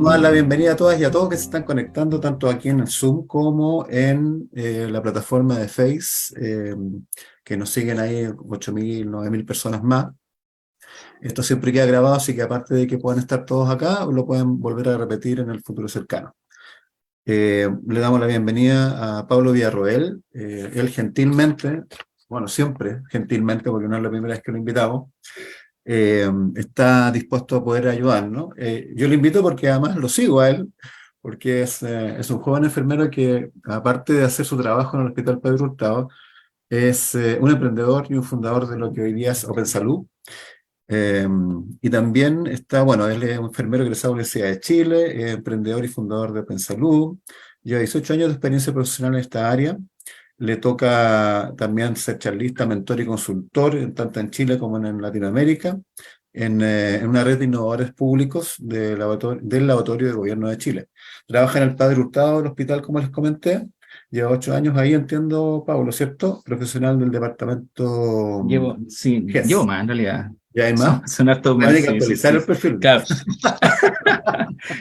Vamos a dar la bienvenida a todas y a todos que se están conectando, tanto aquí en el Zoom como en la plataforma de Face, que nos siguen ahí 8.000, 9.000 personas más. Esto siempre queda grabado, así que aparte de que puedan estar todos acá, lo pueden volver a repetir en el futuro cercano. Le damos la bienvenida a Pablo Villarroel. Él gentilmente, bueno, siempre gentilmente, porque no es la primera vez que lo invitamos, está dispuesto a poder ayudarnos. Yo lo invito porque además lo sigo a él, porque es un joven enfermero que, aparte de hacer su trabajo en el Hospital Pedro Hurtado, es un emprendedor y un fundador de lo que hoy día es Open Salud. Eh, y también está, bueno, él es un enfermero egresado de la Universidad de Chile, emprendedor y fundador de Open Salud. Lleva 18 años de experiencia profesional en esta área. Le toca también ser charlista, mentor y consultor, tanto en Chile como en Latinoamérica, en una red de innovadores públicos del Laboratorio del Gobierno de Chile. Trabaja en el Padre Hurtado del hospital, como les comenté. Lleva 8 años ahí, entiendo, Pablo, ¿cierto? Profesional del departamento Sí, llevo GES. más en realidad. ¿Y hay más? Son hartos Hay más, que sí, sí, actualizar sí. el perfil. Claro,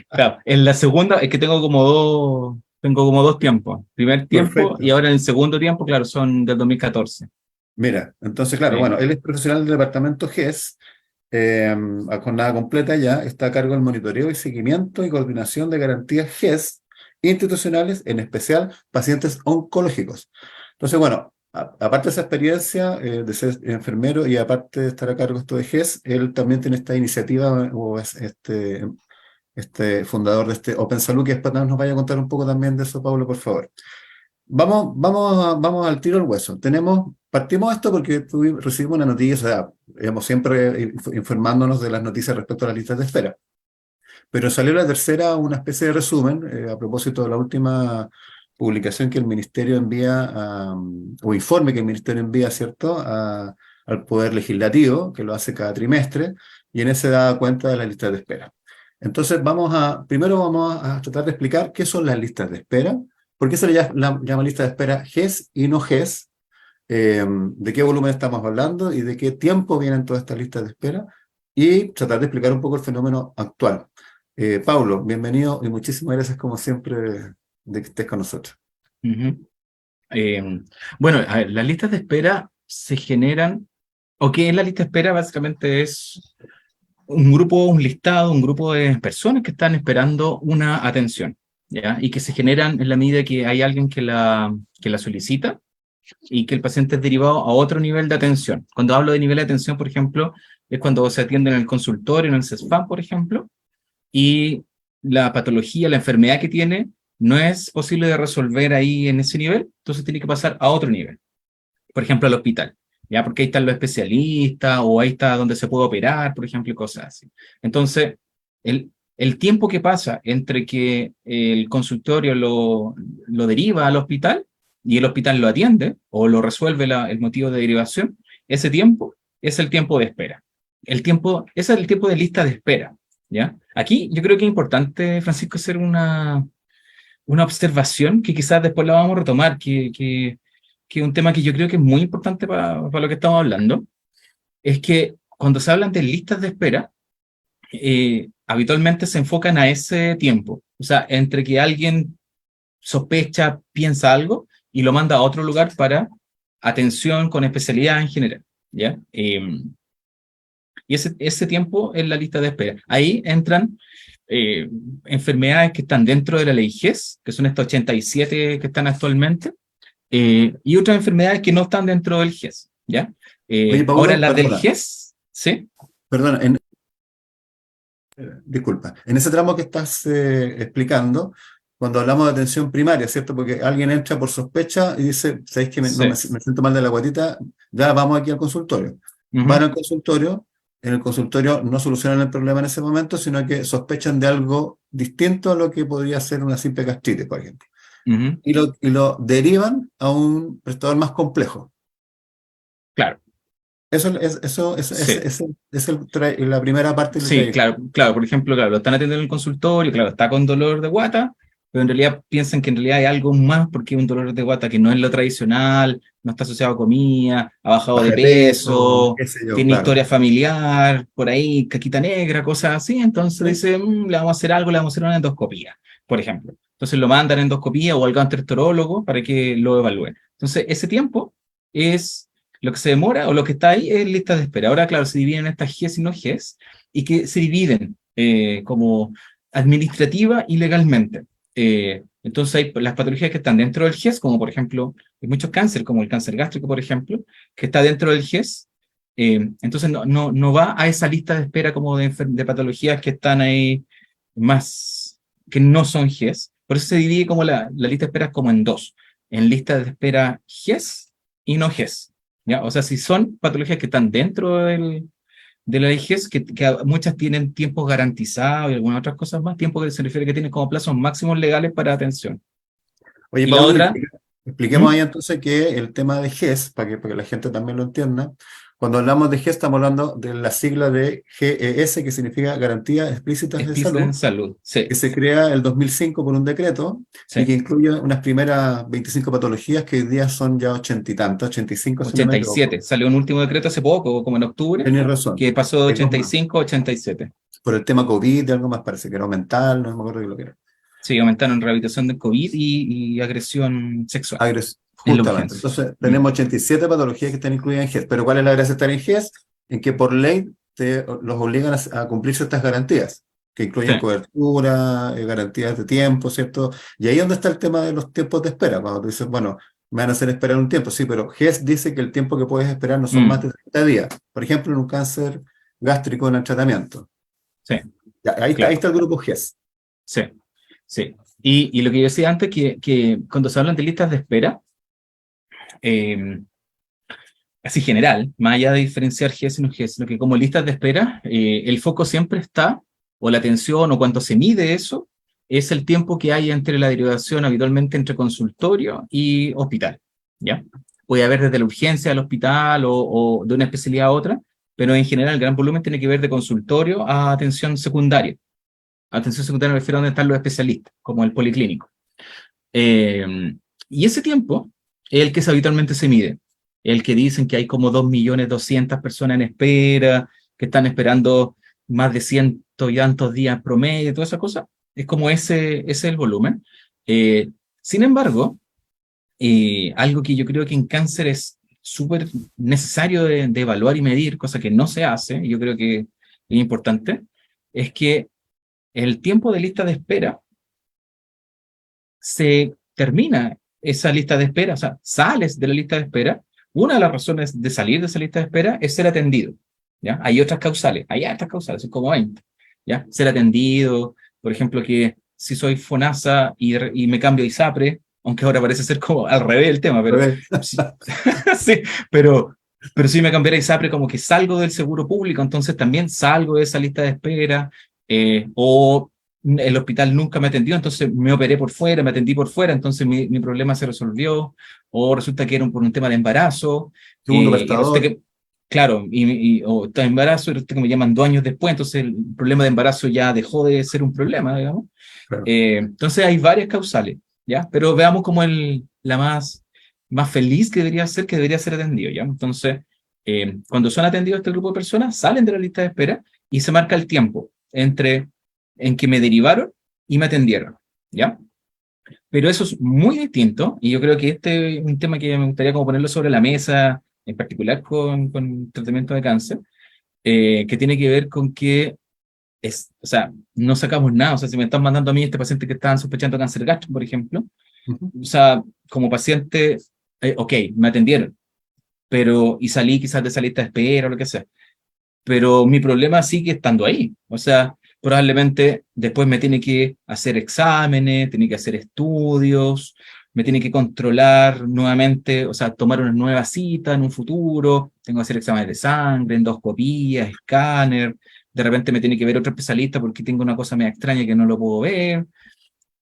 claro. En la segunda es que tengo como dos tiempos. Primer tiempo y Perfecto. ahora en el segundo tiempo, claro, son del 2014. Mira, entonces, claro, Sí. bueno, él es profesional del departamento GES, a jornada completa ya, está a cargo del monitoreo y seguimiento y coordinación de garantías GES institucionales, en especial pacientes oncológicos. Entonces, bueno, aparte de esa experiencia de ser enfermero y aparte de estar a cargo de esto de GES, él también tiene esta iniciativa o es este fundador de este Open Salud, que después nos vaya a contar un poco también de eso, Pablo, por favor. Vamos al tiro al hueso. Partimos esto porque recibimos una noticia, o sea, digamos, siempre informándonos de las noticias respecto a las listas de espera. Pero salió la tercera, una especie de resumen, a propósito de la última publicación que el Ministerio envía, o informe que el Ministerio envía, ¿cierto?, al Poder Legislativo, que lo hace cada trimestre, y en ese da cuenta de las listas de espera. Entonces, primero vamos a tratar de explicar qué son las listas de espera, por qué se le llama lista de espera GES y no GES, de qué volumen estamos hablando y de qué tiempo vienen todas estas listas de espera, y tratar de explicar un poco el fenómeno actual. Paulo, bienvenido y muchísimas gracias como siempre de que estés con nosotros. Ujú. Eh, bueno, a ver, las listas de espera se generan, o qué es la lista de espera, básicamente es un grupo, un listado, un grupo de personas que están esperando una atención, ¿ya? Y que se generan en la medida que hay alguien que la solicita y que el paciente es derivado a otro nivel de atención. Cuando hablo de nivel de atención, por ejemplo, es cuando se atiende en el consultorio, en el CESFAM, por ejemplo, y la patología, la enfermedad que tiene, no es posible de resolver ahí en ese nivel, entonces tiene que pasar a otro nivel, por ejemplo, al hospital, ¿ya? Porque ahí están los especialistas o ahí está donde se puede operar, por ejemplo, y cosas así. Entonces, el tiempo que pasa entre que el consultorio lo deriva al hospital y el hospital lo atiende o lo resuelve el motivo de derivación, ese tiempo es el tiempo de espera. Ese es el tiempo de lista de espera, ¿ya? Aquí yo creo que es importante, Francisco, hacer una observación que quizás después la vamos a retomar, que es un tema que yo creo que es muy importante para lo que estamos hablando, es que cuando se hablan de listas de espera, habitualmente se enfocan a ese tiempo, o sea, entre que alguien sospecha, piensa algo y lo manda a otro lugar para atención con especialidad en general, ¿ya? Y ese tiempo es la lista de espera. Ahí entran eh, enfermedades que están dentro de la ley GES, que son estas 87 que están actualmente, y otras enfermedades que no están dentro del GES, ¿ya? Oye, Ahora Paulo, las del perdona, GES, ¿sí? perdona, disculpa, en ese tramo que estás explicando, cuando hablamos de atención primaria, ¿cierto? Porque alguien entra por sospecha y dice, ¿sabéis que no me Sí. siento mal de la guatita? Ya vamos aquí al consultorio. Van Ujú, al consultorio, en el consultorio no solucionan el problema en ese momento, sino que sospechan de algo distinto a lo que podría ser una simple gastritis, por ejemplo. ujú. Y lo derivan a un prestador más complejo. Claro, Eso sí. es la primera parte del Sí, trayecto. claro, claro. Por ejemplo, claro, lo están atendiendo en el consultorio, claro, está con dolor de guata, pero en realidad piensan que en realidad hay algo más porque es un dolor de guata que no es lo tradicional, no está asociado a comida, ha bajado de Baja de peso, peso, qué sé yo, tiene claro. historia familiar, por ahí, caquita negra, cosas así. Entonces Sí. dice, le vamos a hacer algo, le vamos a hacer una endoscopía, por ejemplo. Entonces lo mandan a endoscopía o al gastroenterólogo para que lo evalúe. Entonces ese tiempo es lo que se demora o lo que está ahí es lista de espera. Ahora, claro, se dividen en estas GES y no GES y que se dividen como administrativa y legalmente. Entonces hay las patologías que están dentro del GES, como por ejemplo, hay muchos cánceres, como el cáncer gástrico, por ejemplo, que está dentro del GES. Entonces no va a esa lista de espera como de patologías que están ahí más, que no son GES. Por eso se divide como la lista de espera como en dos, en lista de espera GES y no GES. ¿Ya? O sea, si son patologías que están dentro de la vejez, que muchas tienen tiempos garantizados y algunas otras cosas más, tiempo que se refiere que tienen como plazos máximos legales para atención. Oye, Y la Paulo, otra, expliquemos ¿mm? ahí entonces que el tema de GES, para que la gente también lo entienda, cuando hablamos de GES estamos hablando de la sigla de GES, que significa Garantías Explícitas de Explícita en Salud, salud, que sí, se crea el 2005 por un decreto y que sí. incluye unas primeras 25 patologías que hoy día son ya 80 y tantos, 85 si no me equivoco. 87. Salió un último decreto hace poco, como en octubre, Tenéis razón. que pasó de Hay dos más. 85 a 87. Por el tema COVID y algo más parece que era mental, no me acuerdo de lo que era. Sí, aumentaron rehabilitación del COVID y agresión sexual en la Justamente. urgencia. Entonces, Mm. tenemos 87 patologías que están incluidas en GES. Pero ¿cuál es la gracia de estar en GES? En que por ley los obligan a cumplir ciertas garantías, que Sí. incluyen cobertura, garantías de tiempo, ¿cierto? Y ahí es donde está el tema de los tiempos de espera. Cuando tú dices, bueno, me van a hacer esperar un tiempo, sí, pero GES dice que el tiempo que puedes esperar no son más Mm. de 30 días. Por ejemplo, en un cáncer gástrico en el tratamiento. Sí, Ya, ahí claro. está el grupo GES. Sí, sí. Y lo que yo decía antes, que cuando se hablan de listas de espera, eh, así general, más allá de diferenciar GES y no GES, sino que como listas de espera, el foco siempre está, o la atención, o cuando se mide eso, es el tiempo que hay entre la derivación habitualmente entre consultorio y hospital, ¿ya? Puede haber desde la urgencia al hospital o de una especialidad a otra, pero en general el gran volumen tiene que ver de consultorio a atención secundaria. Atención secundaria me refiero a donde están los especialistas, como el policlínico. Eh, y ese tiempo es el que habitualmente se mide, el que dicen que hay como 2.200.000 personas en espera, que están esperando más de ciento y tantos días promedio, toda esa cosa, es como ese es el volumen. Eh, Sin embargo, algo que yo creo que en cáncer es súper necesario de evaluar y medir, cosa que no se hace, y yo creo que es importante, es que el tiempo de lista de espera se termina esa lista de espera, o sea, sales de la lista de espera. Una de las razones de salir de esa lista de espera es ser atendido, ¿ya? Hay otras causales, hay otras causales, son como 20, ¿ya? Ser atendido, por ejemplo, que si soy FONASA y me cambio a ISAPRE, aunque ahora parece ser como al revés el tema, pero sí, sí, pero si me cambiara a ISAPRE como que salgo del seguro público, entonces también salgo de esa lista de espera, o el hospital nunca me atendió, entonces me operé por fuera, me atendí por fuera, entonces mi problema se resolvió, o resulta que era por un tema de embarazo, Segundo y resulta prestador. que, claro, o está en embarazo, y resulta que me llaman 2 años después, entonces el problema de embarazo ya dejó de ser un problema, digamos. Claro. Entonces hay varias causales, ¿ya? Pero veamos como la más feliz que debería ser atendido, ¿ya? Entonces, cuando son atendidos este grupo de personas, salen de la lista de espera y se marca el tiempo entre en que me derivaron y me atendieron, ¿ya? Pero eso es muy distinto y yo creo que este es un tema que me gustaría como ponerlo sobre la mesa, en particular con tratamiento de cáncer, que tiene que ver con que o sea, no sacamos nada. O sea, si me están mandando a mí este paciente que estaban sospechando cáncer gástrico, por ejemplo, Ujú. o sea, como paciente, ok, me atendieron, pero y salí quizás de esa lista de espera o lo que sea, pero mi problema sigue estando ahí. O sea, probablemente después me tiene que hacer exámenes, tiene que hacer estudios, me tiene que controlar nuevamente, o sea, tomar una nueva cita en un futuro, tengo que hacer exámenes de sangre, endoscopías, escáner, de repente me tiene que ver otro especialista porque tengo una cosa media extraña que no lo puedo ver.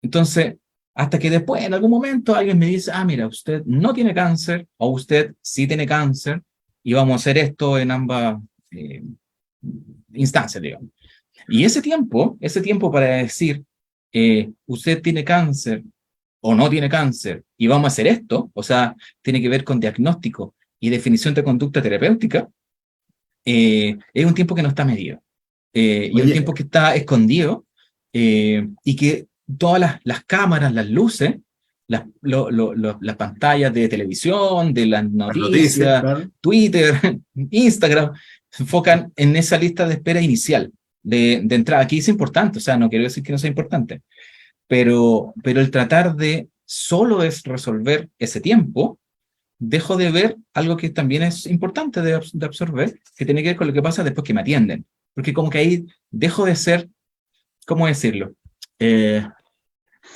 Entonces, hasta que después, en algún momento, alguien me dice, ah, mira, usted no tiene cáncer, o usted sí tiene cáncer, y vamos a hacer esto en ambas instancias, digamos. Y ese tiempo para decir usted tiene cáncer o no tiene cáncer y vamos a hacer esto, o sea, tiene que ver con diagnóstico y definición de conducta terapéutica, es un tiempo que no está medido. Y un tiempo Oye, que está escondido, y que todas las cámaras, las luces, las pantallas de televisión, de las las noticias, noticias, claro. Twitter, Instagram, se enfocan en esa lista de espera inicial, de entrada. Aquí es importante, o sea, no quiero decir que no sea importante, pero el tratar de solo es resolver ese tiempo, dejo de ver algo que también es importante de absorber, que tiene que ver con lo que pasa después que me atienden. Porque como que ahí dejo de ser, ¿cómo decirlo? Eh,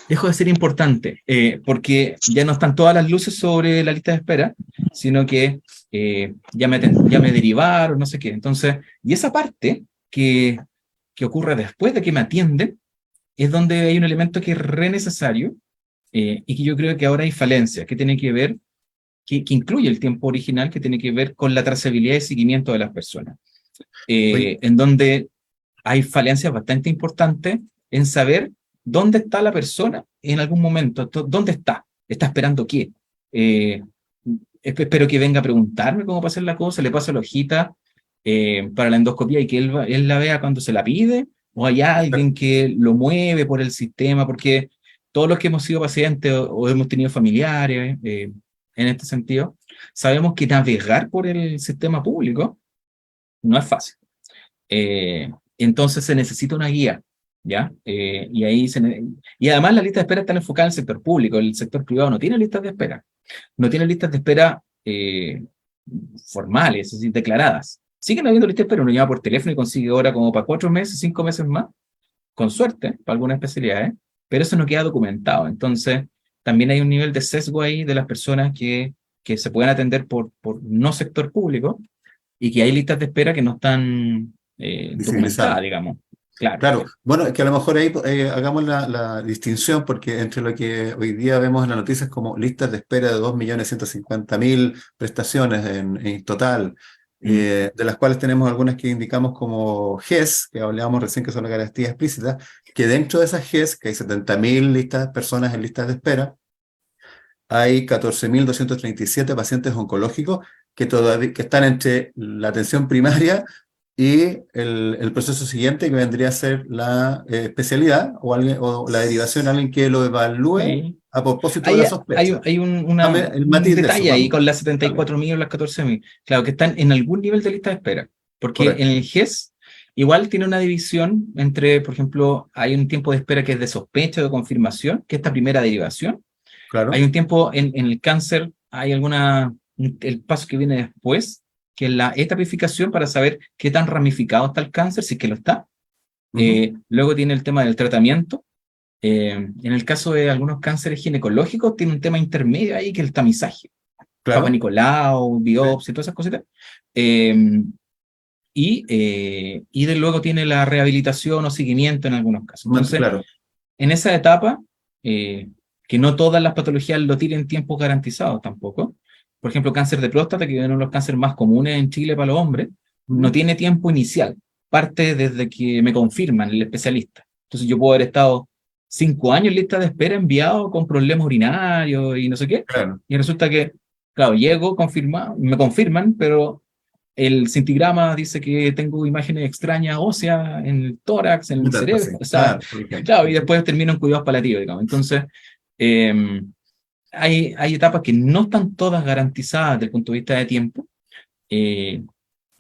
Dejo de ser importante, porque ya no están todas las luces sobre la lista de espera, sino que ya me derivaron, no sé qué. Entonces, y esa parte que ocurre después de que me atienden, es donde hay un elemento que es re necesario, y que yo creo que ahora hay falencia, que tiene que ver, que incluye el tiempo original, que tiene que ver con la trazabilidad y seguimiento de las personas, Oye, en donde hay falencias bastante importantes en saber dónde está la persona en algún momento, dónde está esperando qué. Eh, Espero que venga a preguntarme cómo va a hacer la cosa, le paso la hojita para la endoscopía y que él la vea cuando se la pide, o hay alguien que lo mueve por el sistema, porque todos los que hemos sido pacientes o hemos tenido familiares en este sentido, sabemos que navegar por el sistema público no es fácil. Entonces se necesita una guía, ¿ya? Y además la lista de espera está enfocada en el sector público, el sector privado no tiene listas de espera, no tiene listas de espera formales, es decir, declaradas. Siguen habiendo listas de espera, uno llama por teléfono y consigue ahora como para 4 meses, 5 meses más, con suerte, para algunas especialidades, pero eso no queda documentado. Entonces, también hay un nivel de sesgo ahí de las personas que se pueden atender por no sector público y que hay listas de espera que no están documentadas, visibilizado. digamos. Claro. Claro, bueno, es que a lo mejor ahí hagamos la distinción, porque entre lo que hoy día vemos en las noticias como listas de espera de 2.150.000 prestaciones en total, Mm. de las cuales tenemos algunas que indicamos como GES, que hablábamos recién que son las garantías explícitas, que dentro de esas GES, que hay 70.000 personas en listas de espera, hay 14.237 pacientes oncológicos que, todavía, que están entre la atención primaria y el proceso siguiente, que vendría a ser la especialidad o, alguien, o la derivación a alguien que lo evalúe Sí. a propósito de la sospecha. Hay Dame el un matiz de eso, detalle ahí vamos. con las setenta y Dale, cuatro mil o las 14.000. Claro, que están en algún nivel de lista de espera. Porque en correcto. el GES igual tiene una división entre, por ejemplo, hay un tiempo de espera que es de sospecha o de confirmación, que es esta primera derivación. Hay Claro. un tiempo en el cáncer, hay el paso que viene después, que es la etapificación para saber qué tan ramificado está el cáncer, si es que lo está. Ujú, Luego tiene el tema del tratamiento. En el caso de algunos cánceres ginecológicos, tiene un tema intermedio ahí que es el tamizaje. Papa claro. Nicolau, Sí. biopsia, todas esas cositas. Eh, y de luego tiene la rehabilitación o seguimiento en algunos casos. Entonces, Claro. en esa etapa, eh, que no todas las patologías lo tienen tiempos garantizados tampoco. Por ejemplo, cáncer de próstata, que es uno de los cánceres más comunes en Chile para los hombres, no Ujú, tiene tiempo inicial. Parte desde que me confirman el especialista. Entonces yo puedo haber estado 5 años en lista de espera enviado con problemas urinarios y no sé qué. claro. Y resulta que, claro, llego, me confirman, pero el cintigrama dice que tengo imágenes extrañas óseas en el tórax, en el cerebro, Metástasis, o sea, claro, por ejemplo. claro, y Ujú. después termino en cuidados paliativos, digamos. Entonces, eh, hay etapas que no están todas garantizadas desde el punto de vista de tiempo, eh,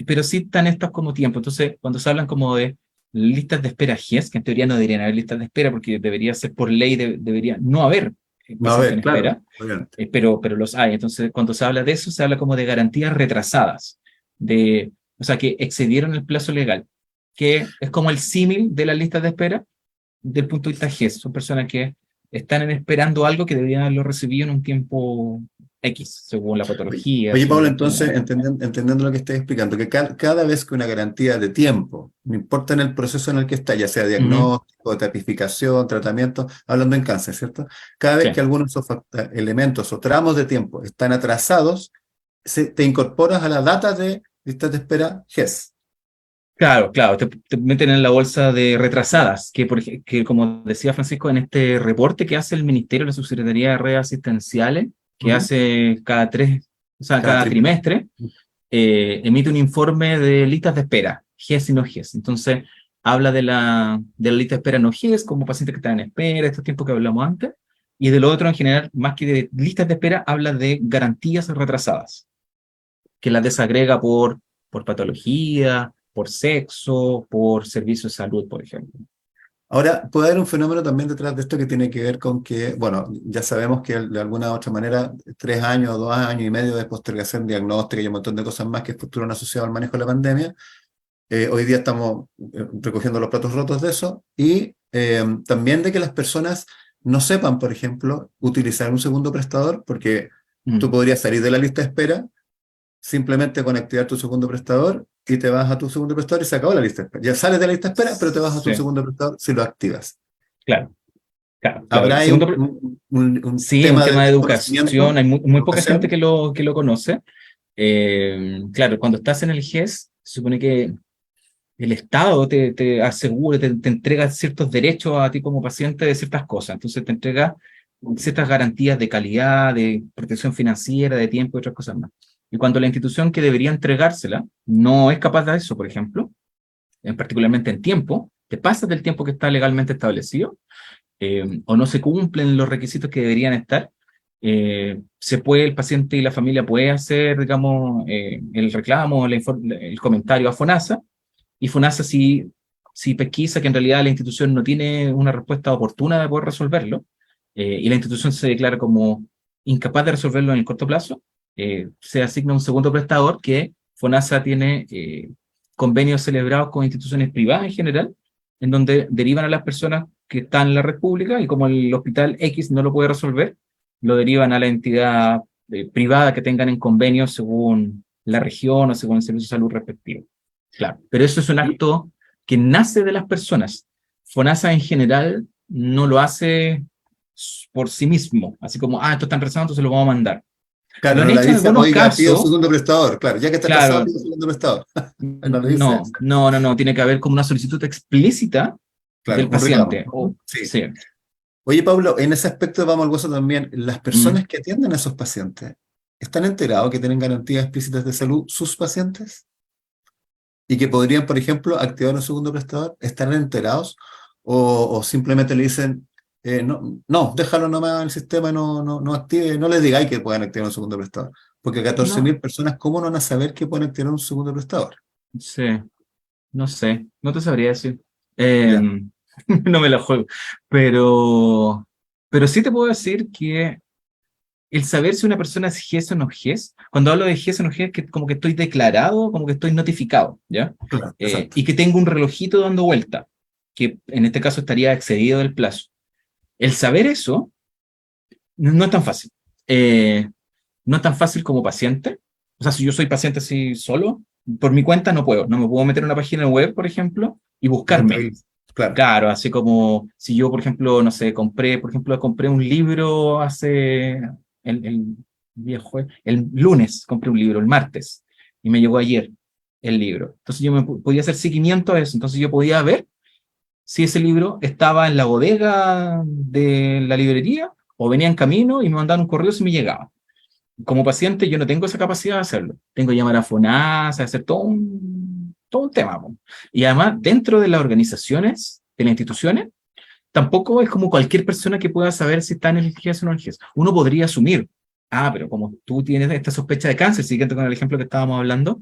pero sí están estas como tiempo. Entonces, cuando se hablan como de listas de espera GES, que en teoría no deberían haber listas de espera porque debería ser por ley, debería no haber Va a pacientes ver, en claro, espera, obviamente. pero los hay. Entonces, cuando se habla de eso, se habla como de garantías retrasadas, o sea, que excedieron el plazo legal, que es como el símil de las listas de espera del punto de vista GES. Son personas que están esperando algo que deberían haberlo recibido en un tiempo X, según la Oye, patología, oye, según Pablo, la entonces, enfermedad. entendiendo lo que estás explicando, que cada vez que una garantía de tiempo, no importa en el proceso en el que está, ya sea Ujú. diagnóstico, tipificación, tratamiento, hablando en cáncer, ¿cierto? Cada vez Sí. que algunos de esos elementos o tramos de tiempo están atrasados, te incorporas a la data de listas de espera GES. Claro, claro, te meten en la bolsa de retrasadas, que como decía Francisco, en este reporte que hace el Ministerio, la Subsecretaría de Redes Asistenciales, que Ujú. hace o sea, Cada cada trimestre. trimestre, emite un informe de listas de espera, GES y no GES. Entonces, habla de la lista de espera no GES, como pacientes que están en espera, estos tiempos que hablamos antes, y de lo otro en general, más que de listas de espera, habla de garantías retrasadas, que las desagrega por patología, por sexo, por servicio de salud, por ejemplo. Ahora, puede haber un fenómeno también detrás de esto que tiene que ver con que, bueno, ya sabemos que de alguna u otra manera, 3 años, 2 años y medio de postergación diagnóstica y un montón de cosas más que estuvieron asociadas al manejo de la pandemia. Hoy día estamos recogiendo los platos rotos de eso y también de que las personas no sepan, por ejemplo, utilizar un segundo prestador, porque tú Mm, podrías salir de la lista de espera simplemente con activar tu segundo prestador y te vas a tu segundo prestador y se acabó la lista de espera. Ya sales de la lista de espera, pero te vas a tu sí, segundo prestador si lo activas. claro, claro, claro. ¿Habrá El ahí segundo, un sí, un tema de tema de educación, desconocimiento, hay muy poca gente educación? que lo conoce. Claro, cuando estás en el GES, se supone que el Estado te asegura, te entrega ciertos derechos a ti como paciente de ciertas cosas. Entonces te entrega ciertas garantías de calidad, de protección financiera, de tiempo y otras cosas más. Y cuando la institución que debería entregársela no es capaz de eso, por ejemplo, particularmente en tiempo, te pasas del tiempo que está legalmente establecido, o no se cumplen los requisitos que deberían estar, el paciente y la familia puede hacer, digamos, el reclamo, el comentario a FONASA, y FONASA si pesquisa que en realidad la institución no tiene una respuesta oportuna de poder resolverlo, y la institución se declara como incapaz de resolverlo en el corto plazo, se asigna un segundo prestador que FONASA tiene convenios celebrados con instituciones privadas en general, en donde derivan a las personas que están en la red pública y como el hospital X no lo puede resolver, lo derivan a la entidad privada que tengan en convenio según la región o según el servicio de salud respectivo. Claro, pero eso es un Y, acto que nace de las personas. FONASA en general no lo hace por sí mismo, así como, esto está retrasado, entonces lo vamos a mandar. Lo claro, han no le hecho en dice, algunos oiga, pido un casos, segundo prestador. Claro, ya que está atrasado, claro, pido un segundo prestador. No le dice no, eso. no, no, no, tiene que haber como una solicitud explícita Claro, del un reclamo. paciente. O, Sí. sí, Oye, Pablo, en ese aspecto vamos al hueso también. Las mm, personas que atienden a esos pacientes, ¿están enterados que tienen garantías explícitas de salud sus pacientes? Y que podrían, por ejemplo, activar un segundo prestador. ¿Están enterados? O simplemente le dicen, no, no, déjalo nomás en el sistema, no active, no les digáis que puedan activar un segundo prestador. Porque no, 14.000 personas, ¿cómo no van a saber que pueden activar un segundo prestador? sí, no sé, no te sabría decir. Ya, No me la juego, pero, pero sí te puedo decir que el saber si una persona es GES o no GES, cuando hablo de GES o no GES, que como que estoy declarado, como que estoy notificado, ¿ya? claro, exacto. Y que tengo un relojito dando vuelta, que en este caso estaría excedido del plazo. El saber eso no es tan fácil. Eh, no es tan fácil como paciente. O sea, si yo soy paciente así solo, por mi cuenta no me puedo meter en una página web, por ejemplo, y Y buscarme. contabiliza. Claro. Claro, así como si yo, por ejemplo, no sé, compré un libro el el lunes compré un libro, el martes, y me llegó ayer el libro. Entonces podía hacer seguimiento a eso, entonces yo podía ver si ese libro estaba en la bodega de la librería o venía en camino y me mandaban un correo si me llegaba. Como paciente yo no tengo esa capacidad de hacerlo. Tengo que llamar a FONASA, hacer todo un tema. Po. Y además, dentro de las organizaciones, de las instituciones, tampoco es como cualquier persona que pueda saber si está en el GES o no en el GES. Uno podría asumir, pero como tú tienes esta sospecha de cáncer, siguiente con el ejemplo que estábamos hablando,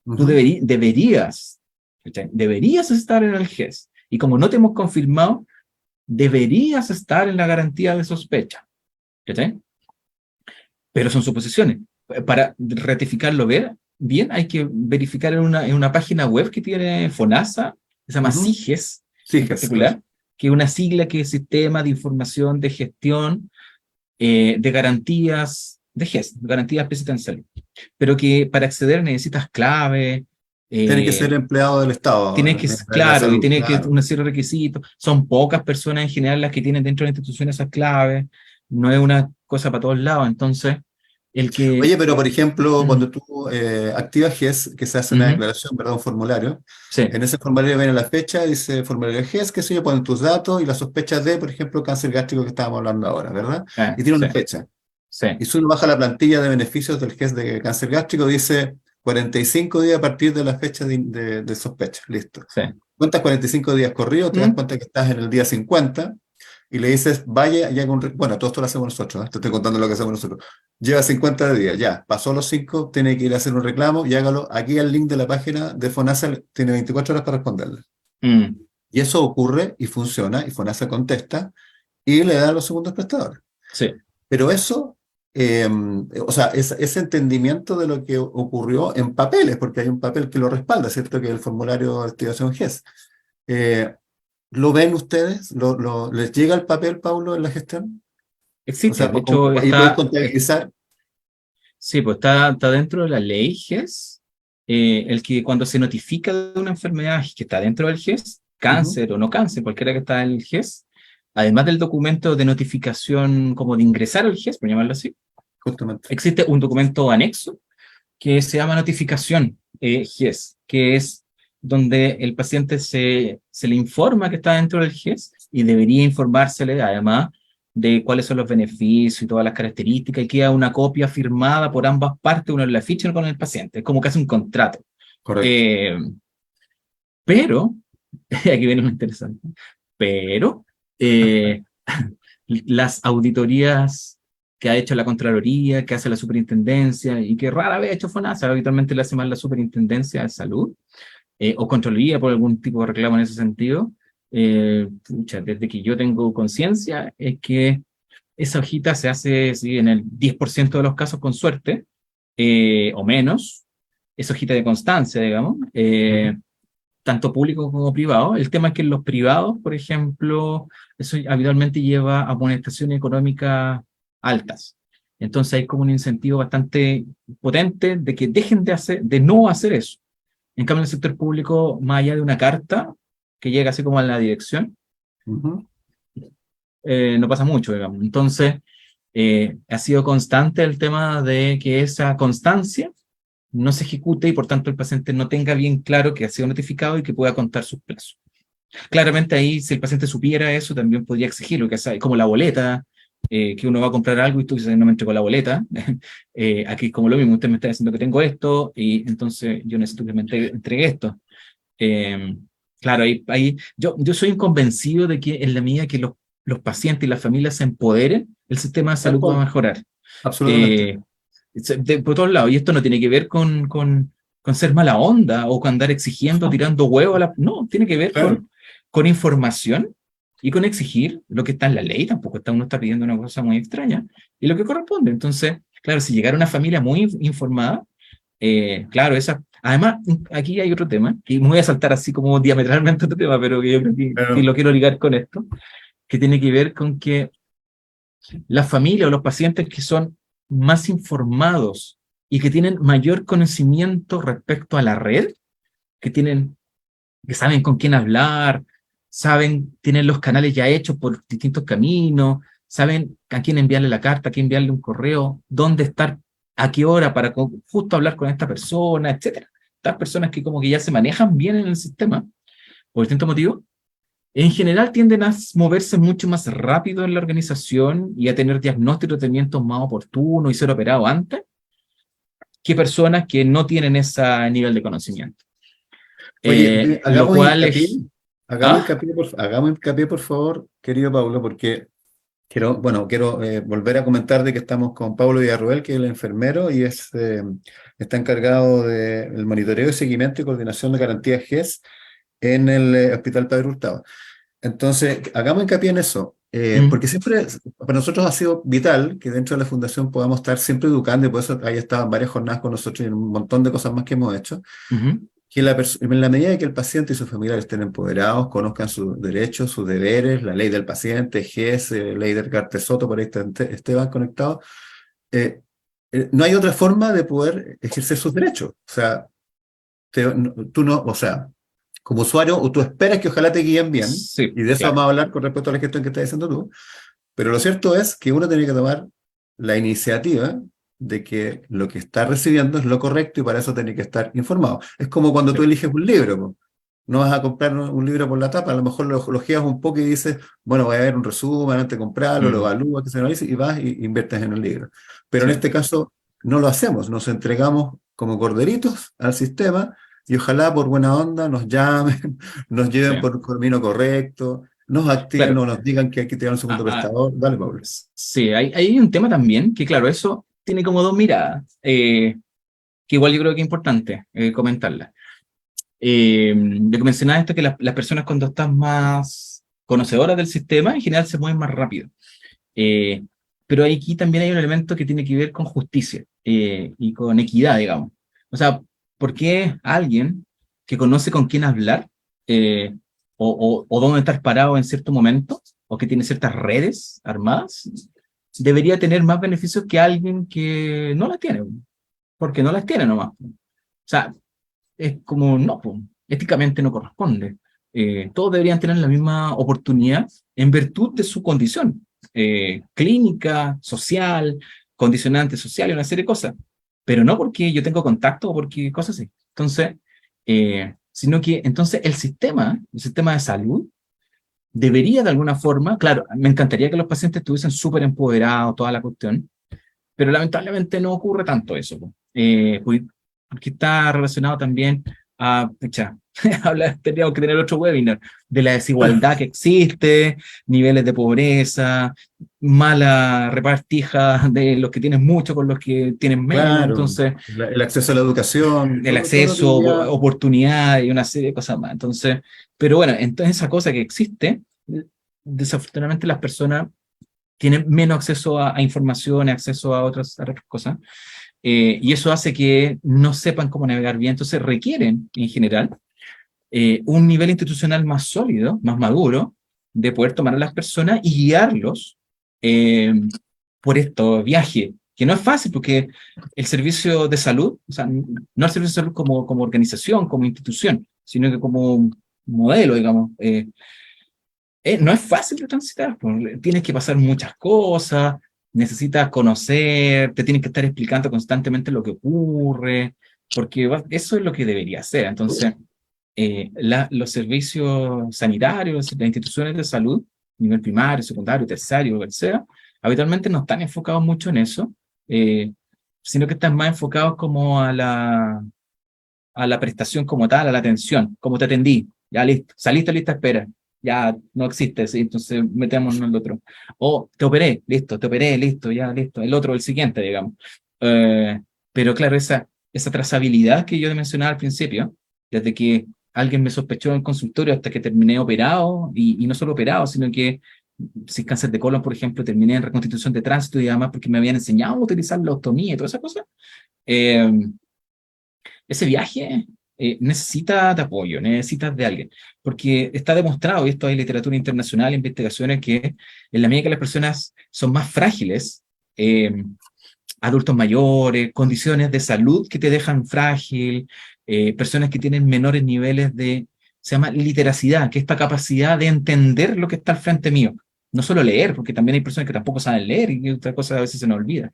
tú Ujú. deberías, ¿cachai? Deberías estar en el GES. Y como no te hemos confirmado, deberías estar en la garantía de sospecha. ¿Cachai? Pero son suposiciones. Para ratificarlo bien, hay que verificar en una página web que tiene FONASA, que se llama Ujú. SIGES Sí, en claro. particular, que es una sigla que es Sistema de Información de Gestión de Garantías de GES, Garantías Presidenciales, pero que para acceder necesitas clave, Tiene que ser eh, empleado del Estado, tienes que, de la claro, y salud, tiene que claro. una serie de requisitos. Son pocas personas en general las que tienen dentro de la institución esas claves, no es una cosa para todos lados, entonces El que... Oye, pero por ejemplo, mm, cuando tú activas GES, que se hace una ujú, declaración, ¿verdad? Un formulario. sí, En ese formulario viene la fecha, dice formulario GES, qué sé yo, ponen tus datos y las sospechas de, por ejemplo, cáncer gástrico que estábamos hablando ahora, ¿verdad? Y tiene sí, una fecha. sí, Y si uno baja la plantilla de beneficios del GES de cáncer gástrico, dice 45 días a partir de la fecha de sospecha. Listo. sí. Cuentas 45 días corridos, te das Mm, cuenta que estás en el día 50 y le dices, vaya y haga un... Bueno, todo esto lo hacemos nosotros, ¿eh? Te estoy contando lo que hacemos nosotros. Lleva 50 días, ya, pasó los 5, tiene que ir a hacer un reclamo y hágalo. Aquí el link de la página de FONASA tiene 24 horas para responderle. mm, Y eso ocurre y funciona, y FONASA contesta y le da a los segundos prestadores. sí, Pero eso, o sea, ese entendimiento de lo que ocurrió en papeles, porque hay un papel que lo respalda, ¿cierto? Que es el formulario de activación GES. Eh, ¿Lo ven ustedes? ¿Les llega el papel, Paulo, en la gestión? O existe. sea, De hecho, ahí puedes contabilizar. sí, pues está dentro de la ley GES, el que cuando se notifica de una enfermedad que está dentro del GES, Ujú, cáncer o no cáncer, cualquiera que está en el GES, además del documento de notificación como de ingresar al GES, por llamarlo así, justamente. existe un documento anexo que se llama notificación GES, que es donde el paciente se le informa que está dentro del GES y debería informársele además de cuáles son los beneficios y todas las características, y queda una copia firmada por ambas partes, uno en la ficha y uno con el paciente. Es como que hace un contrato. Correcto. Eh, pero, aquí viene lo interesante, pero eh, las auditorías que ha hecho la Contraloría, que hace la Superintendencia y que rara vez ha hecho FONASA, habitualmente le hace más la Superintendencia de Salud o Contraloría por algún tipo de reclamo en ese sentido. Pucha, desde que yo tengo conciencia es que esa hojita se hace sí, en el 10% de los casos con suerte o menos, esa hojita de constancia, digamos. Ujú. Tanto público como privado. El tema es que en los privados, por ejemplo, eso habitualmente lleva a monetizaciones económicas altas. Entonces hay como un incentivo bastante potente de que dejen de no hacer eso. En cambio, en el sector público, más allá de una carta que llega así como a la dirección, Ujú. no pasa mucho, digamos. Entonces, ha sido constante el tema de que esa constancia no se ejecute y por tanto el paciente no tenga bien claro que ha sido notificado y que pueda contar sus plazos. Claramente ahí, si el paciente supiera eso, también podría exigirlo, que es como la boleta, que uno va a comprar algo y tú dices, no me entregó la boleta. Aquí es como lo mismo, usted me está diciendo que tengo esto y entonces yo necesito que me entregue esto. Eh, claro, yo soy convencido de que en la medida que los pacientes y las familias se empoderen, el sistema de Tal salud va a cual. mejorar. Absolutamente. Eh, por todos lados. Y esto no tiene que ver con ser mala onda o con andar exigiendo, tirando huevos a la... No, tiene que ver Claro. con información y con exigir lo que está en la ley. Tampoco uno está pidiendo una cosa muy extraña y lo que corresponde. Entonces, claro, si llegara una familia muy informada, claro, esa... Además, aquí hay otro tema, y me voy a saltar así como diametralmente otro tema, pero que yo creo que Claro. lo quiero ligar con esto, que tiene que ver con que la familia o los pacientes que son más informados y que tienen mayor conocimiento respecto a la red, que tienen, que saben con quién hablar, saben, tienen los canales ya hechos por distintos caminos, saben a quién enviarle la carta, a quién enviarle un correo, dónde estar, a qué hora para justo hablar con esta persona, etcétera. Estas personas que como que ya se manejan bien en el sistema, por distintos motivos, en general tienden a moverse mucho más rápido en la organización y a tener diagnósticos y tratamientos más oportunos y ser operados antes que personas que no tienen ese nivel de conocimiento. Oye, Lo cual es... ¿Ah? hagamos hincapié, por favor, querido Pablo, porque quiero volver a comentar de que estamos con Pablo Villarroel, que es el enfermero y está encargado del monitoreo y seguimiento y coordinación de garantías GES en el Hospital Padre Hurtado. Entonces, hagamos hincapié en eso, Mm, porque siempre, para nosotros ha sido vital que dentro de la Fundación podamos estar siempre educando, y por eso ahí estaban varias jornadas con nosotros y un montón de cosas más que hemos hecho, ujú, que en la medida que el paciente y sus familiares estén empoderados, conozcan sus derechos, sus deberes, la ley del paciente, GES, ley del Soto, por ahí está Esteban conectado, eh, no hay otra forma de poder ejercer sus derechos. O sea, tú no, o sea, como usuario, o tú esperas que ojalá te guíen bien, sí, y de eso claro. vamos a hablar con respecto a la gestión que estás diciendo tú, pero lo cierto es que uno tiene que tomar la iniciativa de que lo que está recibiendo es lo correcto y para eso tiene que estar informado. Es como cuando tú Sí. eliges un libro, po. No vas a comprar un libro por la tapa, a lo mejor lo ojeas un poco y dices, bueno, voy a ver un resumen antes de comprarlo, lo Mm, evalúas, que se analice, y vas y inviertes en el libro. Pero en sí, este caso no lo hacemos, nos entregamos como corderitos al sistema y ojalá por buena onda nos llamen, nos sí. lleven por el camino correcto, nos activen Claro, o nos digan que hay que tirar un segundo ah, ah, prestador. Dale, Pablo. sí, hay un tema también que, claro, eso tiene como dos miradas, que igual yo creo que es importante comentarla. Lo que mencionaba esto, que las personas cuando están más conocedoras del sistema, en general se mueven más rápido. Eh, pero aquí también hay un elemento que tiene que ver con justicia y con equidad, digamos. O sea, ¿por qué alguien que conoce con quién hablar eh, o dónde estar parado en cierto momento o que tiene ciertas redes armadas debería tener más beneficios que alguien que no las tiene? Porque no las tiene nomás. O sea, es como, no, po, éticamente no corresponde. Todos deberían tener la misma oportunidad en virtud de su condición clínica, social, condicionante social y una serie de cosas, pero no porque yo tengo contacto o porque cosas así. Entonces, sino que entonces el sistema de salud, debería de alguna forma, claro, me encantaría que los pacientes estuviesen súper empoderados, toda la cuestión, pero lamentablemente no ocurre tanto eso, po. Porque está relacionado también a, pucha, tendríamos que tener otro webinar, de la desigualdad que existe, niveles de pobreza, mala repartija de los que tienen mucho con los que tienen menos, Claro, entonces el acceso a la educación, el todo lo que acceso, ya... oportunidad y una serie de cosas más. Entonces, pero bueno, entonces esa cosa que existe, desafortunadamente las personas tienen menos acceso a información, acceso a otras cosas, y eso hace que no sepan cómo navegar bien. Entonces requieren, en general, un nivel institucional más sólido, más maduro, de poder tomar a las personas y guiarlos eh, por estos viajes, que no es fácil porque el servicio de salud, o sea, no el servicio de salud como organización, como institución, sino que como un modelo, digamos, no es fácil de transitar, pues, tienes que pasar muchas cosas, necesitas conocer, te tienen que estar explicando constantemente lo que ocurre, porque eso es lo que debería ser. Entonces, los servicios sanitarios, las instituciones de salud, nivel primario, secundario, terciario, lo que sea, habitualmente no están enfocados mucho en eso, eh, sino que están más enfocados como a la prestación como tal, a la atención, como te atendí, ya listo, saliste lista, espera, ya no existe, ¿sí? Entonces metémonos en el otro. O te operé, listo, ya listo, el otro, el siguiente, digamos. Eh, pero claro, esa trazabilidad que yo mencionaba al principio, desde que alguien me sospechó en el consultorio hasta que terminé operado, y no solo operado, sino que si cáncer de colon, por ejemplo, terminé en reconstitución de tránsito y además porque me habían enseñado a utilizar la ostomía y todas esas cosas. Eh, ese viaje necesita de apoyo, necesitas de alguien, porque está demostrado, y esto hay literatura internacional, investigaciones, que en la medida que las personas son más frágiles, eh, adultos mayores, condiciones de salud que te dejan frágil, personas que tienen menores niveles de, se llama literacidad, que es esta capacidad de entender lo que está al frente mío. No solo leer, porque también hay personas que tampoco saben leer y otra cosa a veces se nos olvida,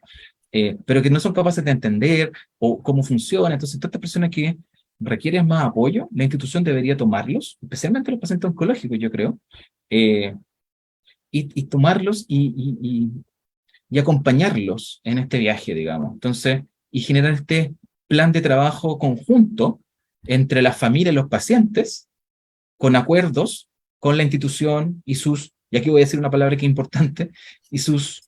pero que no son capaces de entender o cómo funciona. Entonces, todas estas personas que requieren más apoyo, la institución debería tomarlos, especialmente los pacientes oncológicos, yo creo, eh, y tomarlos y acompañarlos en este viaje, digamos. Entonces, y generar este plan de trabajo conjunto entre la familia y los pacientes, con acuerdos con la institución y sus, y aquí voy a decir una palabra que es importante, y sus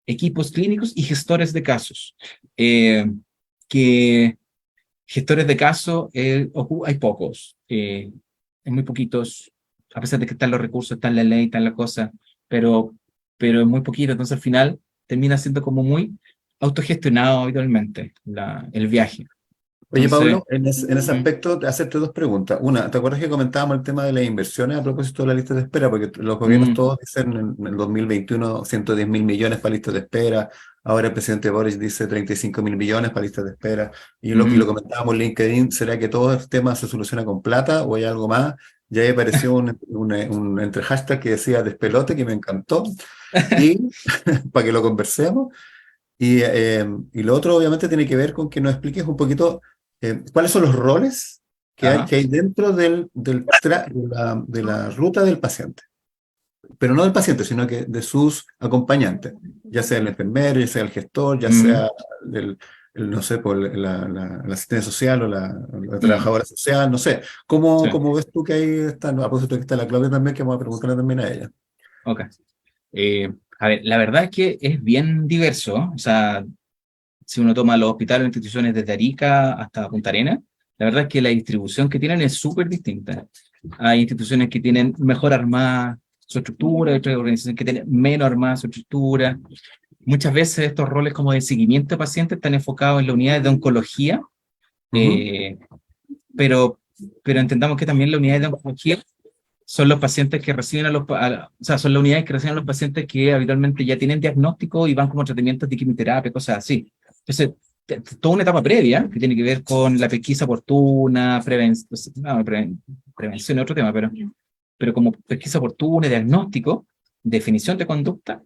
equipos clínicos y gestores de casos. Eh, que gestores de casos hay pocos, hay muy poquitos, a pesar de que están los recursos, está la ley, está la cosa, pero, pero es muy poquito, entonces al final termina siendo como muy autogestionado habitualmente el viaje. Oye, Entonces, Pablo, en ese mm, aspecto, hacerte dos preguntas. Una, ¿te acuerdas que comentábamos el tema de las inversiones a propósito de la lista de espera? Porque los gobiernos mm, todos dicen en el 2021 110.000 millones para listas de espera. Ahora el presidente Boris dice 35.000 millones para listas de espera. Y lo mm. comentábamos en LinkedIn, ¿será que todo este tema se soluciona con plata o hay algo más? Ya ahí apareció un entre hashtag que decía despelote, que me encantó, y para que lo conversemos. Y lo otro obviamente tiene que ver con que nos expliques un poquito cuáles son los roles Ajá, que hay dentro de la ruta del paciente, pero no del paciente, sino que de sus acompañantes, ya sea el enfermero, ya sea el gestor, ya mm, sea no sé, por la asistente social o la mm, trabajadora social, no sé. sí, ¿Cómo ves tú que ahí está? No, a propósito que está la Claudia también, que vamos a preguntarle también a ella. ok. A ver, la verdad es que es bien diverso, ¿eh? O sea, si uno toma los hospitales o instituciones desde Arica hasta Punta Arenas, la verdad es que la distribución que tienen es súper distinta. Hay instituciones que tienen mejor armada su estructura, hay otras organizaciones que tienen menos armada su estructura. Muchas veces estos roles como de seguimiento de pacientes están enfocados en las unidades de oncología, Ujú, eh, pero, pero entendamos que también las unidades de oncología son los pacientes que reciben o sea, son las unidades que reciben a los pacientes que habitualmente ya tienen diagnóstico y van como tratamientos de quimioterapia, cosas así. Entonces, toda una etapa previa que tiene que ver con la pesquisa oportuna, prevención es otro tema, pero como pesquisa oportuna, diagnóstico, definición de conducta,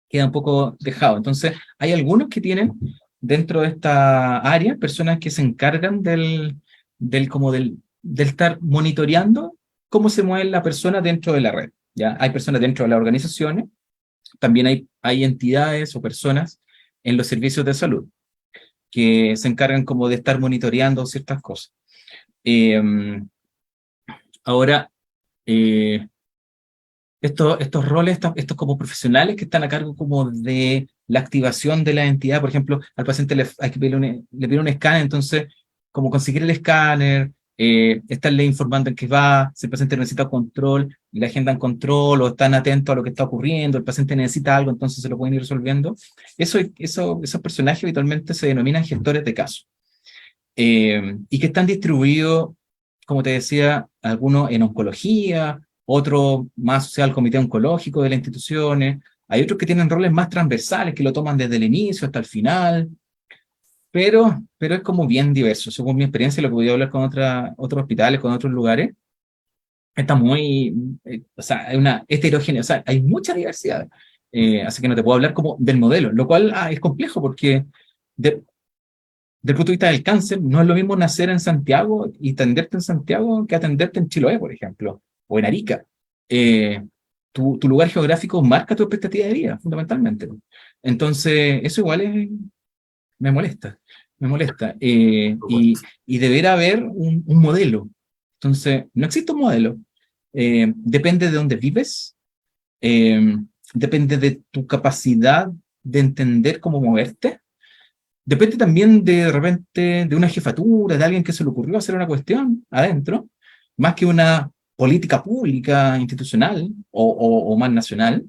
queda un poco dejado. Entonces, hay algunos que tienen dentro de esta área personas que se encargan del estar monitoreando cómo se mueve la persona dentro de la red. ¿Ya? Hay personas dentro de las organizaciones, también hay entidades o personas en los servicios de salud que se encargan como de estar monitoreando ciertas cosas. Eh, ahora, eh, estos roles, estos como profesionales que están a cargo como de la activación de la entidad, por ejemplo, al paciente hay que le pide un escáner, entonces, como conseguir el escáner, estarle informando en qué va, si el paciente necesita control, le agendan control o están atentos a lo que está ocurriendo, el paciente necesita algo, entonces se lo pueden ir resolviendo. Esos personajes habitualmente se denominan gestores de casos y que están distribuidos, como te decía, algunos en oncología, otros más asociados al comité oncológico de las instituciones, hay otros que tienen roles más transversales, que lo toman desde el inicio hasta el final, pero es como bien diverso. Según mi experiencia, lo que voy a hablar con otros hospitales, con otros lugares, está muy, o sea, hay una heterogeneidad, o sea, hay mucha diversidad. Así que no te puedo hablar como del modelo, lo cual es complejo porque de, del punto de vista del cáncer, no es lo mismo nacer en Santiago y atenderte en Santiago que atenderte en Chiloé, por ejemplo, o en Arica. Eh, tu lugar geográfico marca tu expectativa de vida, fundamentalmente. Entonces, eso igual me molesta, me molesta. Y deberá haber un modelo. Entonces, no existe un modelo. Depende de dónde vives, eh, depende de tu capacidad de entender cómo moverte. Depende también de repente de una jefatura, de alguien que se le ocurrió hacer una cuestión adentro, más que una política pública, institucional o más nacional.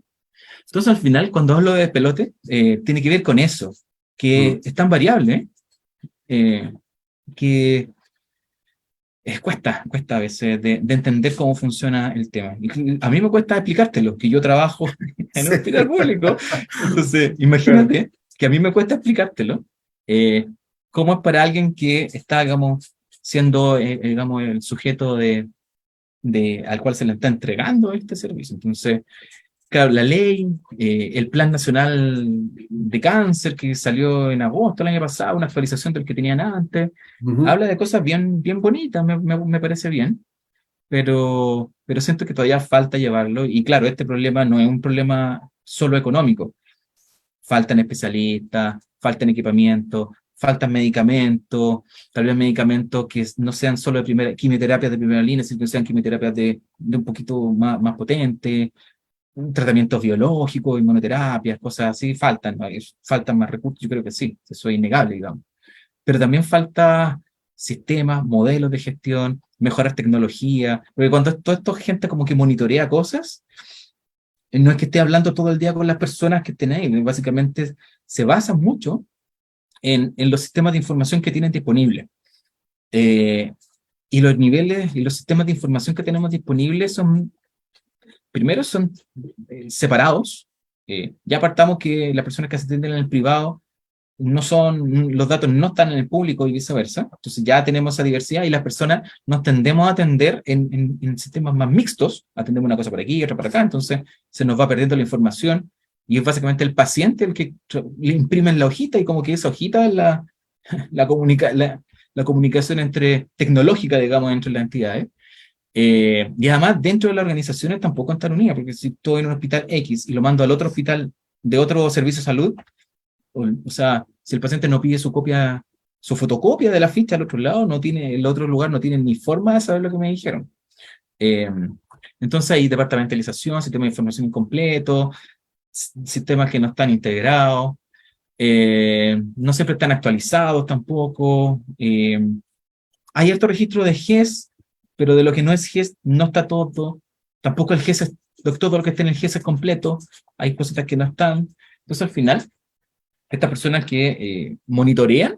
Entonces, al final, cuando hablo de pelote, tiene que ver con eso, que ujú. es tan variable, eh, que cuesta a veces de entender cómo funciona el tema. Y a mí me cuesta explicártelo, que yo trabajo en un Sí, hospital público. Entonces, claro. imagínate que a mí me cuesta explicártelo, eh, cómo es para alguien que está, digamos, siendo, digamos, el sujeto al cual se le está entregando este servicio. Entonces, claro, la ley, el Plan Nacional de Cáncer que salió en agosto del año pasado, una actualización del que tenían antes, Ujú. habla de cosas bien bonitas, me parece bien, pero siento que todavía falta llevarlo. Y claro, este problema no es un problema solo económico. Faltan especialistas, faltan equipamiento, faltan medicamentos, tal vez medicamentos que no sean solo de primera, quimioterapias de primera línea, sino que sean quimioterapias de un poquito más potentes, tratamientos biológicos, inmunoterapias, cosas así, faltan, ¿no? Faltan más recursos, yo creo que sí, eso es innegable, digamos. Pero también falta sistemas, modelos de gestión, mejorar tecnología, porque cuando toda esta gente como que monitorea cosas, no es que esté hablando todo el día con las personas que tenéis, básicamente se basa mucho en los sistemas de información que tienen disponibles. Eh, y los niveles y los sistemas de información que tenemos disponibles primero son separados. Ya apartamos que las personas que se atienden en el privado los datos no están en el público y viceversa. Entonces ya tenemos esa diversidad y las personas nos tendemos a atender en sistemas más mixtos. Atendemos una cosa por aquí y otra por acá. Entonces se nos va perdiendo la información y es básicamente el paciente el que le imprimen la hojita y como que esa hojita es la comunicación tecnológica, digamos, entre las entidades. Y además, dentro de las organizaciones tampoco están unidas, porque si estoy en un hospital X y lo mando al otro hospital de otro servicio de salud, o sea, si el paciente no pide su fotocopia de la ficha al otro lado, el otro lugar no tiene ni forma de saber lo que me dijeron. Eh, entonces hay departamentalización, sistema de información incompleto, sistemas que no están integrados, no siempre están actualizados tampoco. Hay alto registro de GES, pero de lo que no es GES no está todo. Tampoco el GES todo lo que está en el GES es completo. Hay cositas que no están. Entonces al final, estas personas que monitorean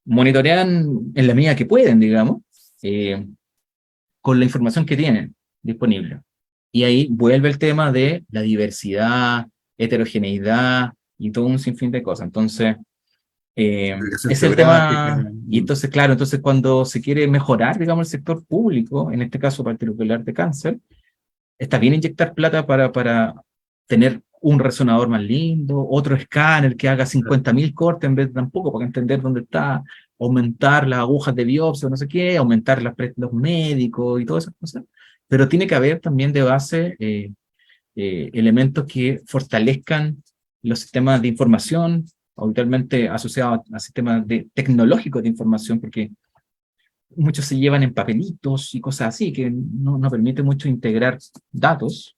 en la medida que pueden, digamos, eh, con la información que tienen disponible. Y ahí vuelve el tema de la diversidad, heterogeneidad y todo un sinfín de cosas. Entonces, Investigación es el geográfica. tema, y entonces, claro, entonces cuando se quiere mejorar, digamos, el sector público, en este caso particular de cáncer, está bien inyectar plata para tener un resonador más lindo, otro escáner que haga 50.000 cortes en vez de tampoco, para entender dónde está, aumentar las agujas de biopsia, no sé qué, aumentar los médicos y todas esas cosas. Pero tiene que haber también de base elementos que fortalezcan los sistemas de información, habitualmente asociados a sistemas tecnológicos de información, porque muchos se llevan en papelitos y cosas así, que no permite mucho integrar datos.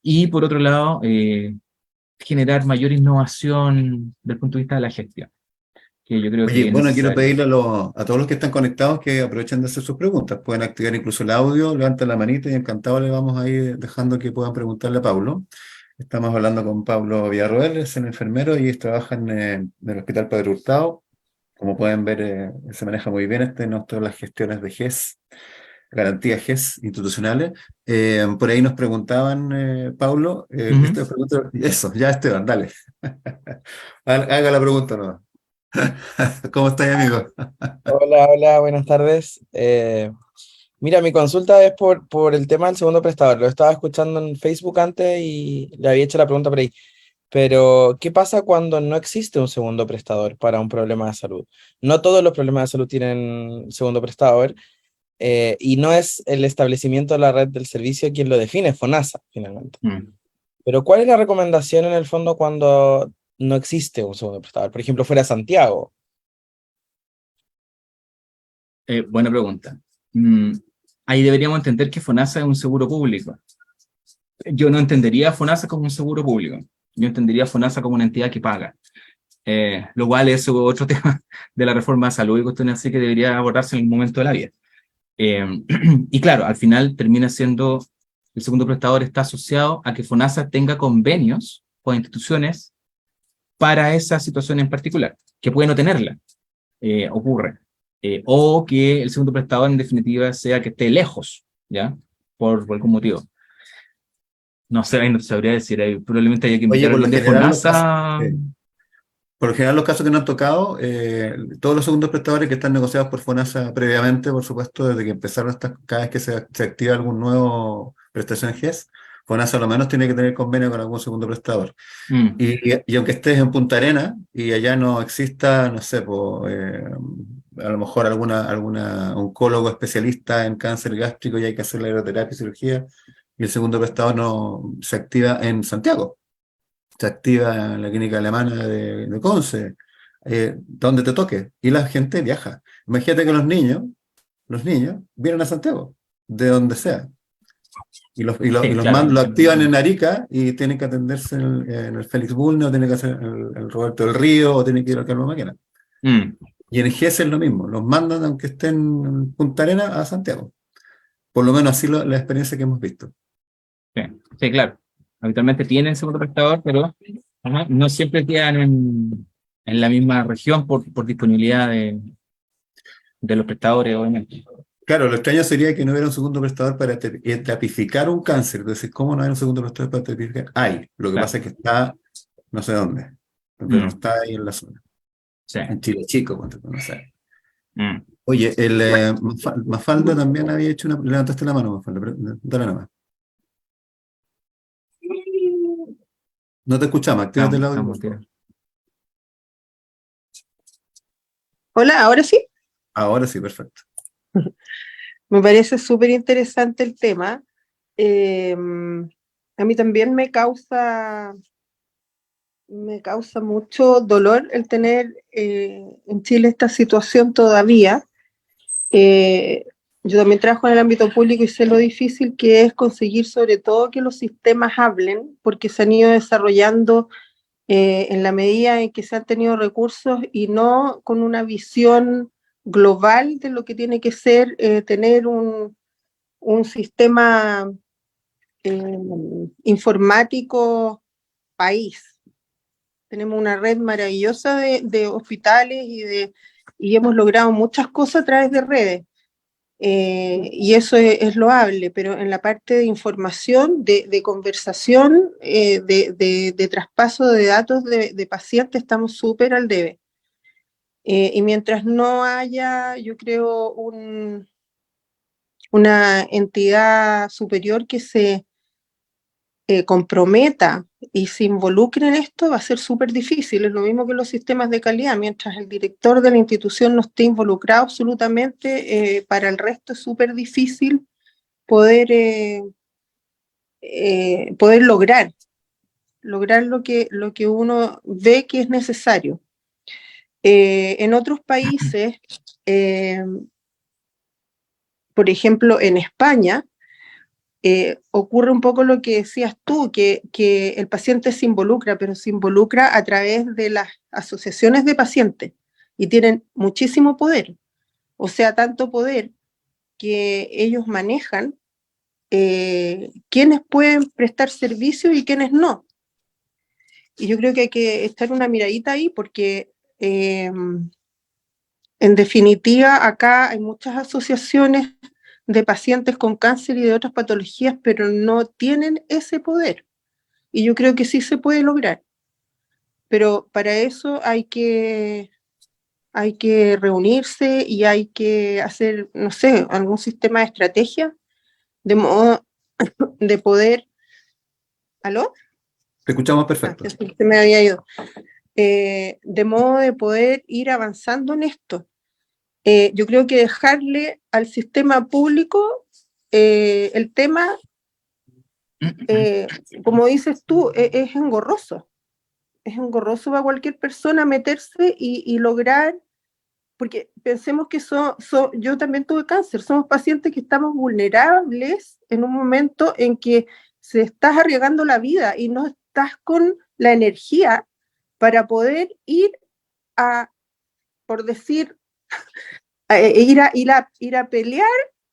Y por otro lado, generar mayor innovación desde el punto de vista de la gestión, que yo creo Oye, que es bueno, quiero necesario. pedirle a todos los que están conectados que aprovechen de hacer sus preguntas. Pueden activar incluso el audio, levanten la manita y encantado le vamos a ir dejando que puedan preguntarle a Pablo. Estamos hablando con Pablo Villarroel, es el enfermero y trabaja en el Hospital Padre Hurtado. Como pueden ver, se maneja muy bien todas las gestiones de GES, garantías GES institucionales. Por ahí nos preguntaban, Pablo, Ujú. eso, ya Esteban, dale. Haga la pregunta, ¿no? ¿Cómo estáis, amigo? Hola, hola, buenas tardes. Mira, mi consulta es por el tema del segundo prestador. Lo estaba escuchando en Facebook antes y le había hecho la pregunta por ahí. Pero, ¿qué pasa cuando no existe un segundo prestador para un problema de salud? No todos los problemas de salud tienen segundo prestador, y no es el establecimiento de la red del servicio quien lo define, es FONASA, finalmente. Mm. Pero, ¿cuál es la recomendación en el fondo cuando no existe un segundo prestador? Por ejemplo, fuera Santiago. Buena pregunta. Mm, Ahí deberíamos entender que FONASA es un seguro público. Yo no entendería a FONASA como un seguro público. Yo entendería a FONASA como una entidad que paga. Lo cual es otro tema de la reforma de salud y cuestiones así que debería abordarse en el momento de la vida. Eh, y claro, al final termina siendo, el segundo prestador está asociado a que FONASA tenga convenios con instituciones para esa situación en particular, que puede no tenerla, ocurre. O que el segundo prestador en definitiva sea que esté lejos, ¿ya? Por algún motivo. No sé, ahí no te sabría decir, probablemente haya que Oye, invitar a por lo alguien de general los casos, FONASA. por lo general los casos que nos han tocado, todos los segundos prestadores que están negociados por FONASA previamente, por supuesto, desde que empezaron cada vez que se activa algún nuevo prestación GES, FONASA a lo menos tiene que tener convenio con algún segundo prestador. Mm, Y aunque estés en Punta Arena y allá no exista, no sé, a lo mejor alguna oncólogo especialista en cáncer gástrico y hay que hacer la aeroterapia y cirugía, y el segundo prestador no se activa en Santiago, se activa en la clínica alemana de Conce, donde te toque, y la gente viaja. Imagínate que los niños vienen a Santiago, de donde sea. sí, claro. Lo activan en Arica y tienen que atenderse en el Félix Bulne, o tienen que hacer el Roberto del Río, o tienen que ir al Carlos Maquena. Mm, Y en GES es lo mismo, los mandan aunque estén en Punta Arena a Santiago. Por lo menos así la experiencia que hemos visto. sí, sí, claro. Habitualmente tienen segundo prestador, pero ajá, no siempre quedan en la misma región por disponibilidad de los prestadores, obviamente. Claro, lo extraño sería que no hubiera un segundo prestador para tapificar un cáncer. Entonces, ¿cómo no hay un segundo prestador para tapificar? Hay. Lo que Claro. pasa es que está no sé dónde, pero no Mm, está ahí en la zona. sí. En Chile Chico, no sé. Mm. Oye, Mafalda también había hecho una. Levantaste la mano, Mafalda, dale nomás. No te escuchamos, actívate el audio. Estamos bien. Hola, ahora sí. Ahora sí, perfecto. Me parece súper interesante el tema. A mí también me causa mucho dolor el tener en Chile esta situación todavía. Eh, yo también trabajo en el ámbito público y sé lo difícil que es conseguir sobre todo que los sistemas hablen, porque se han ido desarrollando en la medida en que se han tenido recursos y no con una visión global de lo que tiene que ser tener un sistema informático país. Tenemos una red maravillosa de hospitales y hemos logrado muchas cosas a través de redes. Y eso es loable, pero en la parte de información, de conversación, de traspaso de datos de pacientes, estamos súper al debe. Y mientras no haya, yo creo, una entidad superior que se comprometa y se involucre en esto, va a ser súper difícil. Es lo mismo que los sistemas de calidad. Mientras el director de la institución no esté involucrado absolutamente, para el resto es súper difícil poder, poder lograr lo que uno ve que es necesario. En otros países, por ejemplo, en España, ocurre un poco lo que decías tú, que el paciente se involucra, pero se involucra a través de las asociaciones de pacientes y tienen muchísimo poder. O sea, tanto poder que ellos manejan quiénes pueden prestar servicios y quiénes no. Y yo creo que hay que echar una miradita ahí porque en definitiva acá hay muchas asociaciones de pacientes con cáncer y de otras patologías, pero no tienen ese poder. Y yo creo que sí se puede lograr. Pero para eso hay que reunirse y hay que hacer, no sé, algún sistema de estrategia de modo de poder... ¿Aló? Te escuchamos perfecto. Se me había ido. De modo de poder ir avanzando en esto. Yo creo que dejarle al sistema público el tema, como dices tú, es engorroso. Es engorroso para cualquier persona meterse y lograr, porque pensemos que yo también tuve cáncer, somos pacientes que estamos vulnerables en un momento en que se estás arriesgando la vida y no estás con la energía para poder ir a, por decir, ir a pelear,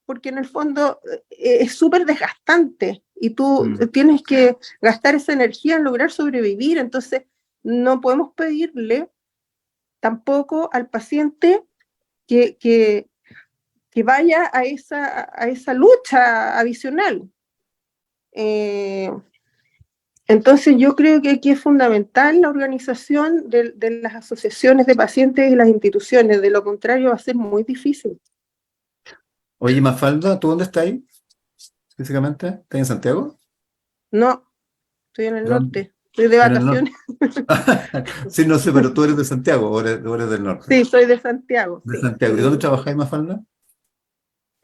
porque en el fondo es súper desgastante y tú tienes que gastar esa energía en lograr sobrevivir. Entonces, no podemos pedirle tampoco al paciente que vaya a esa lucha adicional. Entonces yo creo que aquí es fundamental la organización de las asociaciones de pacientes y las instituciones, de lo contrario va a ser muy difícil. Oye, Mafalda, ¿tú dónde estás ahí físicamente? ¿Estás en Santiago? No, estoy en el ¿Dónde? norte, estoy de En el norte. vacaciones. Sí, no sé, pero tú eres de Santiago o eres del norte. Sí, soy de Santiago, De sí. Santiago. ¿Y dónde trabajáis, Mafalda?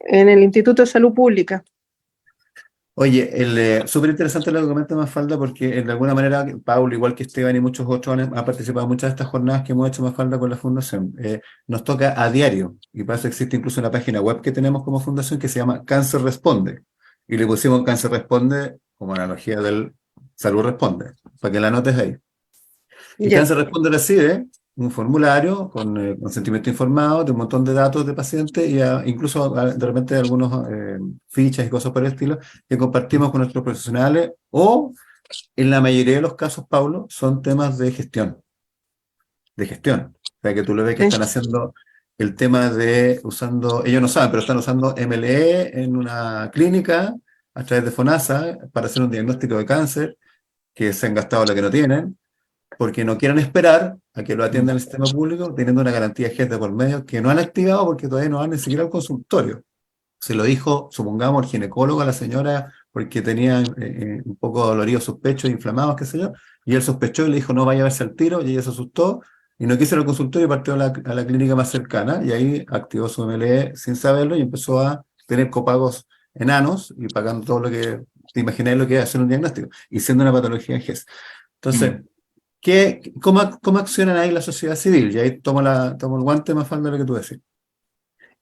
En el Instituto de Salud Pública. Oye, súper interesante lo que comenta Mafalda porque de alguna manera Paulo, igual que Esteban y muchos otros, han participado en muchas de estas jornadas que hemos hecho Mafalda con la Fundación. Nos toca a diario y para eso existe incluso una página web que tenemos como fundación que se llama Cáncer Responde y le pusimos Cáncer Responde como analogía del Salud Responde, para que la anotes ahí. Y Ya. Cáncer Responde recibe un formulario con consentimiento informado de un montón de datos de pacientes y incluso de repente algunos fichas y cosas por el estilo que compartimos con nuestros profesionales o en la mayoría de los casos, Paulo, son temas de gestión. De gestión. O sea, que tú lo ves que están haciendo el tema de usando, ellos no saben, pero están usando MLE en una clínica a través de FONASA para hacer un diagnóstico de cáncer que se han gastado lo que no tienen porque no quieren esperar a que lo atienda el sistema público, teniendo una garantía de gente por medio que no han activado porque todavía no van ni siquiera al consultorio. Se lo dijo, supongamos, el ginecólogo a la señora porque tenía un poco doloridos sus pechos, inflamados, qué sé yo, y él sospechó y le dijo, no vaya a verse al tiro, y ella se asustó, y no quiso ir al consultorio y partió a la clínica más cercana, y ahí activó su MLE sin saberlo y empezó a tener copagos enanos y pagando todo lo que te imagináis lo que es hacer un diagnóstico, y siendo una patología en GES. Entonces, ¿cómo accionan ahí la sociedad civil? Y ahí tomo el guante más falta de lo que tú decís.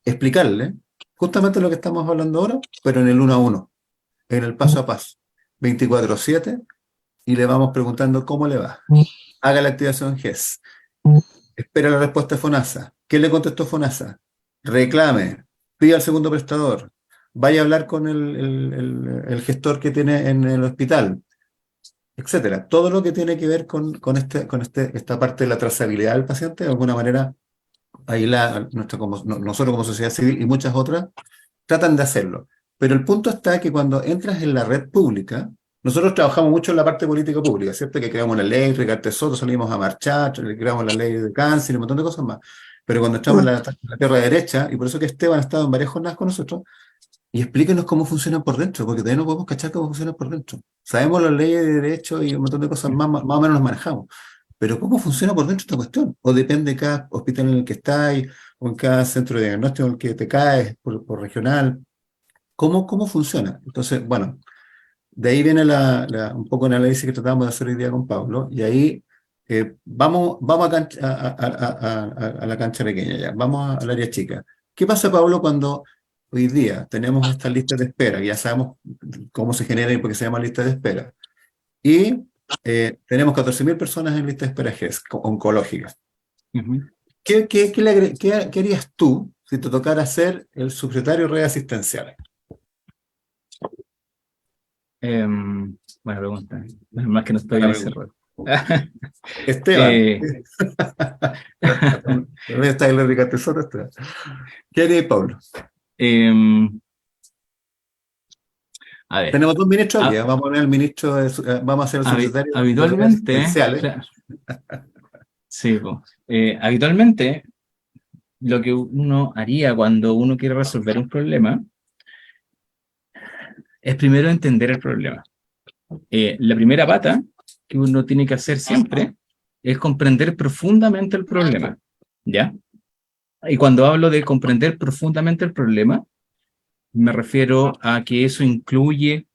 Explicarle justamente lo que estamos hablando ahora, pero en el 1 a 1, en el paso a paso, 24/7, y le vamos preguntando cómo le va. Haga la activación GES. Espera la respuesta de FONASA. ¿Qué le contestó FONASA? Reclame. Pida al segundo prestador. Vaya a hablar con el gestor que tiene en el hospital, etcétera. Todo lo que tiene que ver con esta parte de la trazabilidad del paciente, de alguna manera, ahí nosotros como sociedad civil y muchas otras tratan de hacerlo. Pero el punto está que cuando entras en la red pública, nosotros trabajamos mucho en la parte política pública, ¿cierto? Que creamos la ley, Ricardo Soto, salimos a marchar, creamos la ley de cáncer y un montón de cosas más. Pero cuando estamos en la tierra derecha, y por eso que Esteban ha estado en varias jornadas con nosotros, y explíquenos cómo funcionan por dentro, porque todavía no podemos cachar cómo funcionan por dentro. Sabemos las leyes de derecho y un montón de cosas más o menos nos manejamos. Pero ¿cómo funciona por dentro esta cuestión? O depende de cada hospital en el que estáis, o en cada centro de diagnóstico en el que te caes, por regional. ¿Cómo funciona? Entonces, bueno, de ahí viene un poco el análisis que tratamos de hacer hoy día con Pablo, y ahí vamos a la cancha pequeña ya, vamos al área chica. ¿Qué pasa, Pablo, cuando hoy día tenemos estas listas de espera, que ya sabemos cómo se genera y por qué se llama lista de espera, y tenemos 14.000 personas en lista de espera GES, oncológicas? ¿Qué harías tú si te tocara ser el subsecretario de redes asistenciales? Buena pregunta. Más que no estoy en ese rol. Esteban. Está ahí Ricardo Soto, Esteban. ¿Qué haría Pablo? A ver. Tenemos 2 ministros aquí. Vamos a ver el ministro, vamos a hacer el subsecretario habitualmente, de asistenciales. Sí, habitualmente lo que uno haría cuando uno quiere resolver un problema es primero entender el problema. La primera pata que uno tiene que hacer siempre es comprender profundamente el problema, ¿ya? Y cuando hablo de comprender profundamente el problema, me refiero a que eso incluye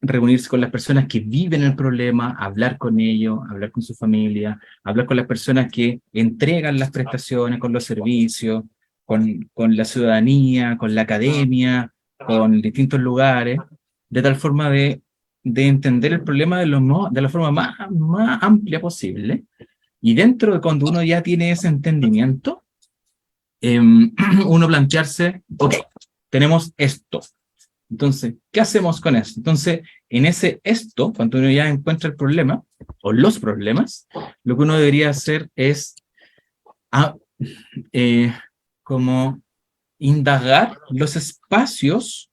reunirse con las personas que viven el problema, hablar con ellos, hablar con su familia, hablar con las personas que entregan las prestaciones, con los servicios, con la ciudadanía, con la academia, con distintos lugares, de tal forma de entender el problema de la forma más amplia posible. Y dentro de cuando uno ya tiene ese entendimiento, uno plantearse, ok, tenemos esto. Entonces, ¿qué hacemos con eso? Entonces, en cuando uno ya encuentra el problema, o los problemas, lo que uno debería hacer es como indagar los espacios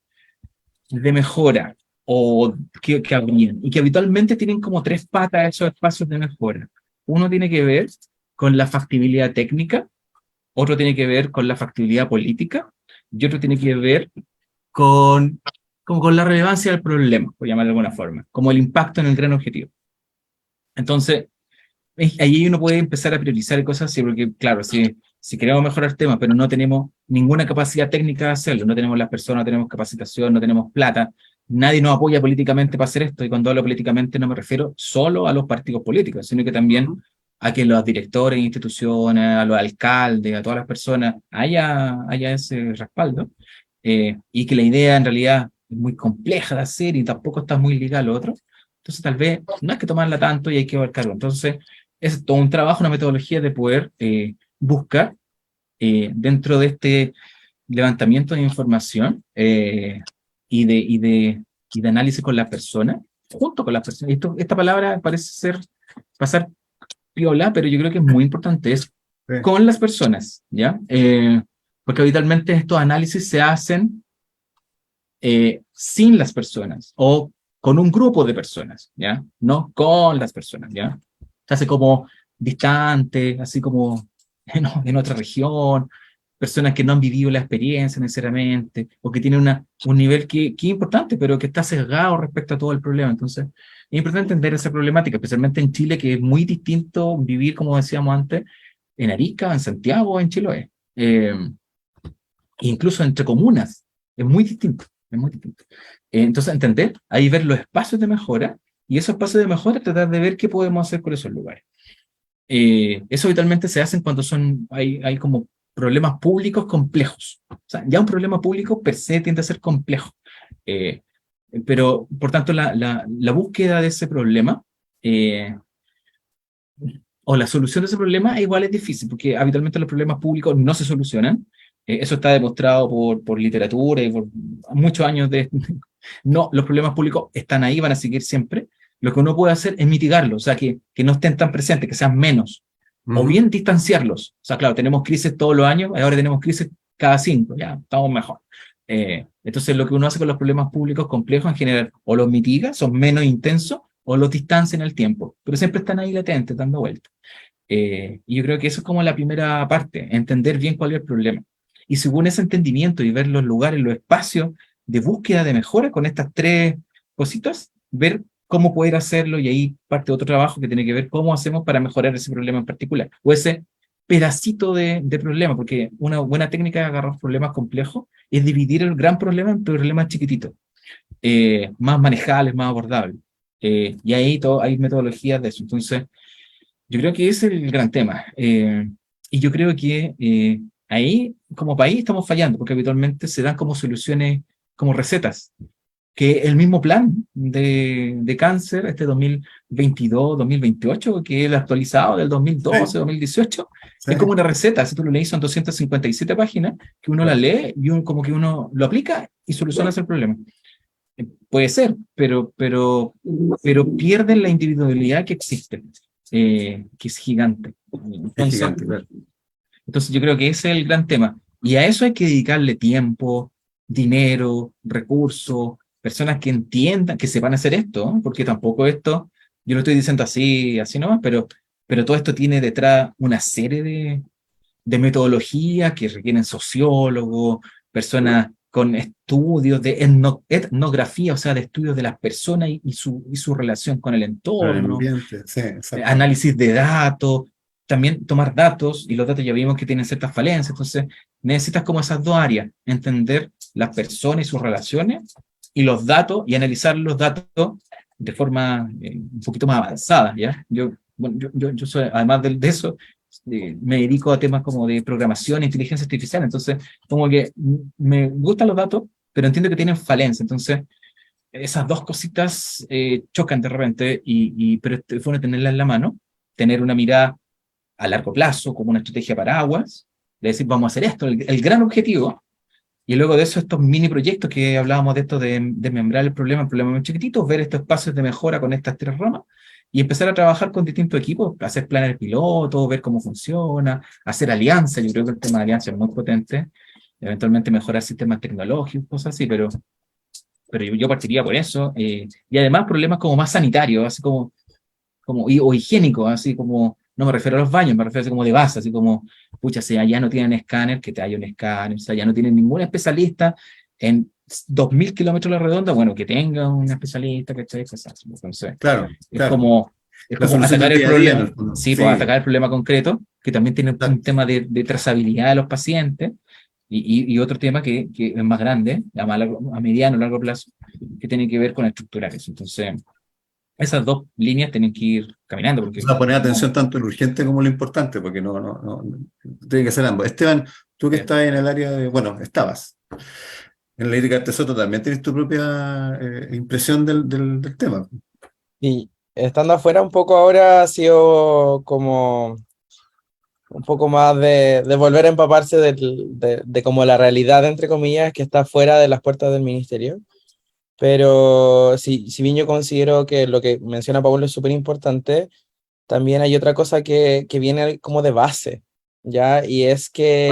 de mejora o que habrían, y que habitualmente tienen como 3 patas esos espacios de mejora. Uno tiene que ver con la factibilidad técnica, otro tiene que ver con la factibilidad política, y otro tiene que ver con la relevancia del problema, por llamarlo de alguna forma, como el impacto en el gran objetivo. Entonces, ahí uno puede empezar a priorizar cosas así, porque claro, si queremos mejorar temas, pero no tenemos ninguna capacidad técnica de hacerlo, no tenemos las personas, no tenemos capacitación, no tenemos plata, nadie nos apoya políticamente para hacer esto, y cuando hablo políticamente no me refiero solo a los partidos políticos, sino que también a que los directores de instituciones, a los alcaldes, a todas las personas, haya ese respaldo, y que la idea en realidad es muy compleja de hacer y tampoco está muy ligada a lo otro. Entonces tal vez no hay que tomarla tanto y hay que abarcarlo. Entonces es todo un trabajo, una metodología de poder buscar dentro de este levantamiento de información y de análisis con la persona, junto con la persona. Esta palabra parece pasar piola, pero yo creo que es muy importante, es Sí. con las personas, ¿ya? Porque habitualmente estos análisis se hacen sin las personas o con un grupo de personas, ¿ya? No con las personas, ¿ya? Se hace como distante, así como en otra región, personas que no han vivido la experiencia necesariamente, o que tienen un nivel que es importante, pero que está sesgado respecto a todo el problema. Entonces, es importante entender esa problemática, especialmente en Chile, que es muy distinto vivir, como decíamos antes, en Arica, en Santiago, en Chiloé. Incluso entre comunas, es muy distinto, es muy distinto. Entonces, entender, ahí ver los espacios de mejora, y esos espacios de mejora tratar de ver qué podemos hacer con esos lugares. Eso habitualmente se hace cuando hay como problemas públicos complejos. O sea, ya un problema público per se tiende a ser complejo. Pero, por tanto, la búsqueda de ese problema o la solución de ese problema igual es difícil, porque habitualmente los problemas públicos no se solucionan. Eso está demostrado por literatura y por muchos años de... No, los problemas públicos están ahí, van a seguir siempre. Lo que uno puede hacer es mitigarlos, o sea, que no estén tan presentes, que sean menos. O bien distanciarlos. O sea, claro, tenemos crisis todos los años, ahora tenemos crisis cada 5, ya, estamos mejor. Entonces, lo que uno hace con los problemas públicos complejos en general, o los mitiga, son menos intensos, o los distancia en el tiempo, pero siempre están ahí latentes, dando vueltas. Y yo creo que eso es como la primera parte, entender bien cuál es el problema. Y según ese entendimiento y ver los lugares, los espacios de búsqueda de mejora con estas 3 cositas, ver cómo poder hacerlo, y ahí parte otro trabajo que tiene que ver cómo hacemos para mejorar ese problema en particular, o ese pedacito de problema, porque una buena técnica de agarrar problemas complejos es dividir el gran problema en problemas chiquititos, más manejables, más abordables. Y ahí hay metodologías de eso. Entonces, yo creo que ese es el gran tema. Y yo creo que ahí, como país, estamos fallando, porque habitualmente se dan como soluciones, como recetas, que el mismo plan de cáncer, este 2022-2028, que es el actualizado del 2012-2018, es como una receta. Si tú lo lees, son 257 páginas, que uno la lee y como que uno lo aplica y soluciona ese problema. Puede ser, pero pierden la individualidad que existe, que es gigante. Es gigante, claro. Entonces yo creo que ese es el gran tema. Y a eso hay que dedicarle tiempo, dinero, recursos, personas que entiendan, que sepan hacer esto, ¿no? Porque tampoco esto, yo lo estoy diciendo así nomás, pero todo esto tiene detrás una serie de metodologías que requieren sociólogos, personas con estudios de etnografía, o sea, de estudios de las personas y su relación con el entorno, Sí, análisis de datos, también tomar datos, y los datos ya vimos que tienen ciertas falencias, entonces necesitas como esas 2 áreas, entender las personas y sus relaciones, y los datos, y analizar los datos de forma un poquito más avanzada, ¿ya? Yo soy, además de eso, me dedico a temas como de programación e inteligencia artificial, entonces como que me gustan los datos, pero entiendo que tienen falencias, entonces esas 2 cositas chocan de repente, pero es bueno tenerlas en la mano, tener una mirada a largo plazo, como una estrategia paraguas, de decir, vamos a hacer esto, el gran objetivo, y luego de eso estos mini proyectos que hablábamos de esto de membrar el problema en problemas muy chiquititos, ver estos espacios de mejora con estas 3 ramas, y empezar a trabajar con distintos equipos, hacer planes piloto, ver cómo funciona, hacer alianzas. Yo creo que el tema de alianza es muy potente, eventualmente mejorar sistemas tecnológicos, cosas así, pero yo partiría por eso, y además problemas como más sanitarios, así o higiénicos, así como, no me refiero a los baños, me refiero así como de base, así como, pucha, si allá no tienen escáner, que te haya un escáner, o sea, ya no tienen ningún especialista en 2.000 kilómetros a la redonda, bueno, que tenga un especialista, ¿cachai? Entonces, claro. es como atacar el problema, sí, pues atacar el problema concreto, que también tiene un tema de trazabilidad de los pacientes, y otro tema que es más grande, a mediano o largo plazo, que tiene que ver con estructurar eso. Entonces, esas 2 líneas tienen que ir caminando. Porque, o sea, poner atención tanto en lo urgente como en lo importante, porque no tiene que ser ambos. Esteban, tú que estás en el área de, bueno, estabas en la Hídrica Artesoto, también tienes tu propia impresión del tema. Y estando afuera un poco ahora ha sido como un poco más de volver a empaparse de como la realidad, entre comillas, que está fuera de las puertas del ministerio. Pero si bien yo considero que lo que menciona Pablo es súper importante, también hay otra cosa que viene como de base, ¿ya? Y es que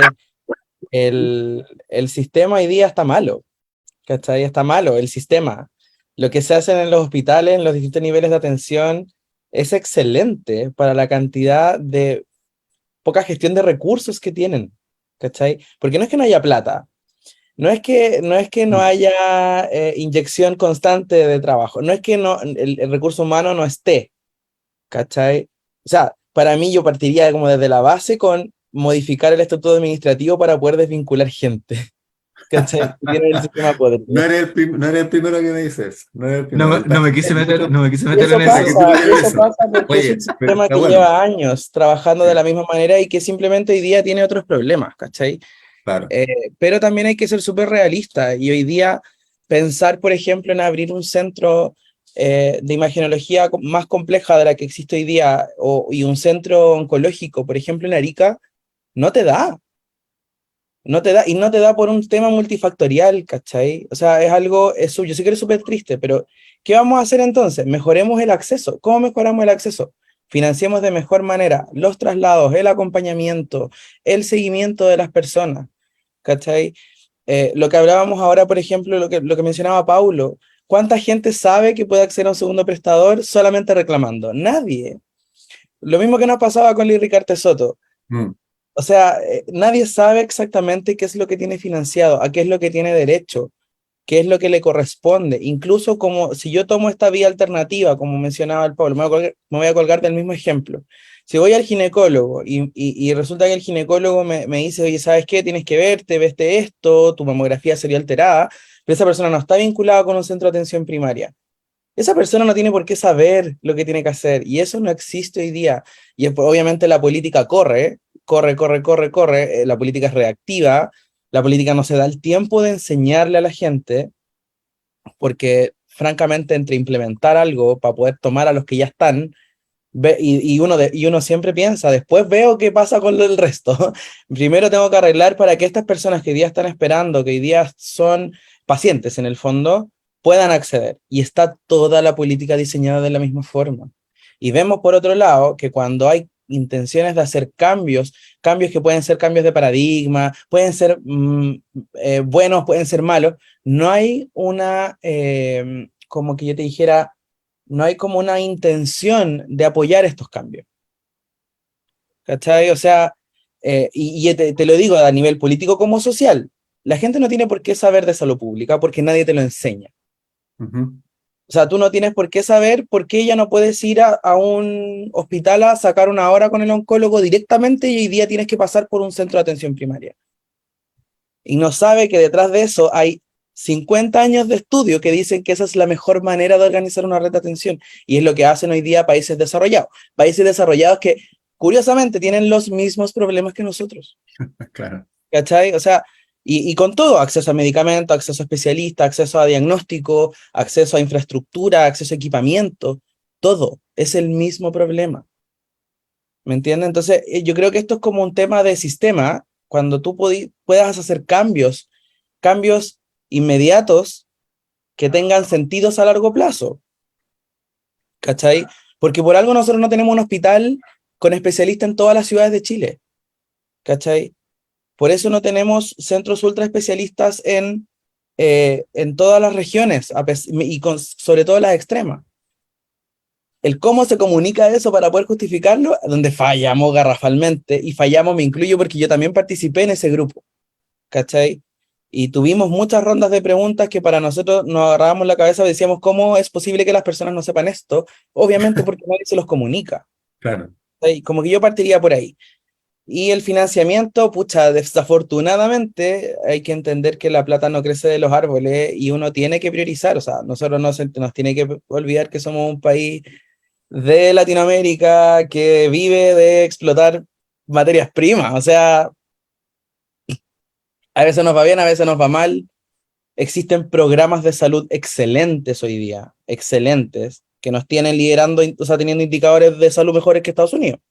el sistema hoy día está malo, ¿cachai? Está malo el sistema. Lo que se hace en los hospitales, en los distintos niveles de atención, es excelente para la cantidad de poca gestión de recursos que tienen, ¿cachai? Porque no es que no haya plata, no es que no haya inyección constante de trabajo, no es que el recurso humano no esté, ¿cachai? O sea, para mí yo partiría como desde la base con modificar el estatuto administrativo para poder desvincular gente, ¿cachai? Que tiene el sistema podrido. No eres el primero que me dices. No eres el No, primero. no me quise meter, no me quise meter Eso en ¿Para qué eso. tú pasa, quieres eso eso? pasa porque es Oye, un Pero sistema está que bueno. lleva años trabajando de Sí, la misma manera y que simplemente hoy día tiene otros problemas, ¿cachai? claro. Pero también hay que ser súper realista y hoy día pensar, por ejemplo, en abrir un centro de imagenología más compleja de la que existe hoy día y un centro oncológico, por ejemplo, en Arica, no te da. No te da, y no te da por un tema multifactorial, ¿cachai? O sea, yo sé que es súper triste, pero ¿qué vamos a hacer entonces? Mejoremos el acceso. ¿Cómo mejoramos el acceso? Financiemos de mejor manera los traslados, el acompañamiento, el seguimiento de las personas, ¿cachai? Lo que hablábamos ahora, por ejemplo, lo que mencionaba Paulo, ¿cuánta gente sabe que puede acceder a un segundo prestador solamente reclamando? Nadie. Lo mismo que nos pasaba con Lirri Soto. Mm, O sea, nadie sabe exactamente qué es lo que tiene financiado, a qué es lo que tiene derecho, qué es lo que le corresponde. Incluso como si yo tomo esta vía alternativa, como mencionaba el Pablo, me voy a colgar del mismo ejemplo. Si voy al ginecólogo y resulta que el ginecólogo me dice, oye, ¿sabes qué? Tienes que verte esto, tu mamografía sería alterada, pero esa persona no está vinculada con un centro de atención primaria. Esa persona no tiene por qué saber lo que tiene que hacer y eso no existe hoy día. Y obviamente la política corre, la política es reactiva, la política no se da el tiempo de enseñarle a la gente porque francamente entre implementar algo para poder tomar a los que ya están y uno siempre piensa, después veo qué pasa con el resto. Primero tengo que arreglar para que estas personas que hoy día están esperando, que hoy día son pacientes en el fondo, puedan acceder. Y está toda la política diseñada de la misma forma. Y vemos por otro lado que cuando hay intenciones de hacer cambios que pueden ser cambios de paradigma, pueden ser buenos, pueden ser malos, no hay como que yo te dijera, no hay como una intención de apoyar estos cambios, ¿cachai? O sea, y te lo digo a nivel político como social, la gente no tiene por qué saber de salud pública porque nadie te lo enseña. ujú. O sea, tú no tienes por qué saber por qué ya no puedes ir a un hospital a sacar una hora con el oncólogo directamente y hoy día tienes que pasar por un centro de atención primaria. Y no sabe que detrás de eso hay 50 años de estudio que dicen que esa es la mejor manera de organizar una red de atención. Y es lo que hacen hoy día países desarrollados. Países desarrollados que, curiosamente, tienen los mismos problemas que nosotros. Claro. ¿Cachai? O sea, y con todo, acceso a medicamentos, acceso a especialistas, acceso a diagnóstico, acceso a infraestructura, acceso a equipamiento, todo es el mismo problema. ¿Me entiendes? Entonces, yo creo que esto es como un tema de sistema, cuando tú puedas hacer cambios inmediatos que tengan sentidos a largo plazo, ¿cachai? Porque por algo nosotros no tenemos un hospital con especialistas en todas las ciudades de Chile, ¿cachai? Por eso no tenemos centros ultra especialistas en todas las regiones, sobre todo las extremas. El cómo se comunica eso para poder justificarlo, donde fallamos garrafalmente, y fallamos, me incluyo porque yo también participé en ese grupo, ¿cachai? Y tuvimos muchas rondas de preguntas que para nosotros nos agarrábamos la cabeza y decíamos, ¿cómo es posible que las personas no sepan esto? Obviamente porque nadie se los comunica. Claro. ¿Cachai? Como que yo partiría por ahí. Y el financiamiento, pucha, desafortunadamente hay que entender que la plata no crece de los árboles y uno tiene que priorizar, o sea, nosotros no nos tiene que olvidar que somos un país de Latinoamérica que vive de explotar materias primas, o sea, a veces nos va bien, a veces nos va mal. Existen programas de salud excelentes hoy día, excelentes, que nos tienen liderando, o sea, teniendo indicadores de salud mejores que Estados Unidos.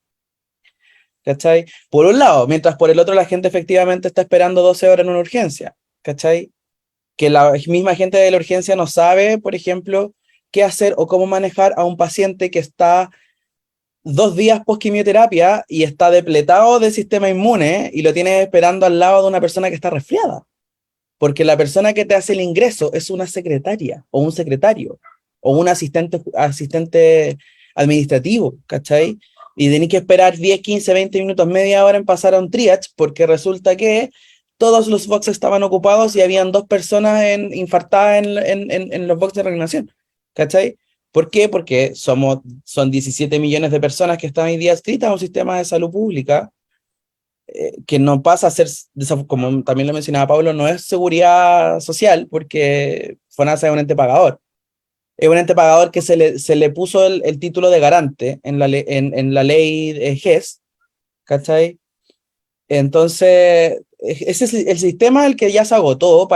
¿Cachai? Por un lado, mientras por el otro la gente efectivamente está esperando 12 horas en una urgencia, ¿cachai? Que la misma gente de la urgencia no sabe, por ejemplo, qué hacer o cómo manejar a un paciente que está 2 días post quimioterapia y está depletado del sistema inmune y lo tiene esperando al lado de una persona que está resfriada. Porque la persona que te hace el ingreso es una secretaria o un secretario o un asistente administrativo, ¿cachai? y tenés que esperar 10, 15, 20 minutos, media hora en pasar a un triage, porque resulta que todos los boxes estaban ocupados y habían 2 personas infartadas en los boxes de reanimación, ¿cachai? ¿Por qué? Porque son 17 millones de personas que están hoy día adscritas a un sistema de salud pública que no pasa a ser, como también lo mencionaba Pablo, no es seguridad social, porque FONASA es un ente pagador. Es un ente pagador que se le puso el título de garante en la ley GES, ¿cachai? Entonces, ese es el sistema el que ya se agotó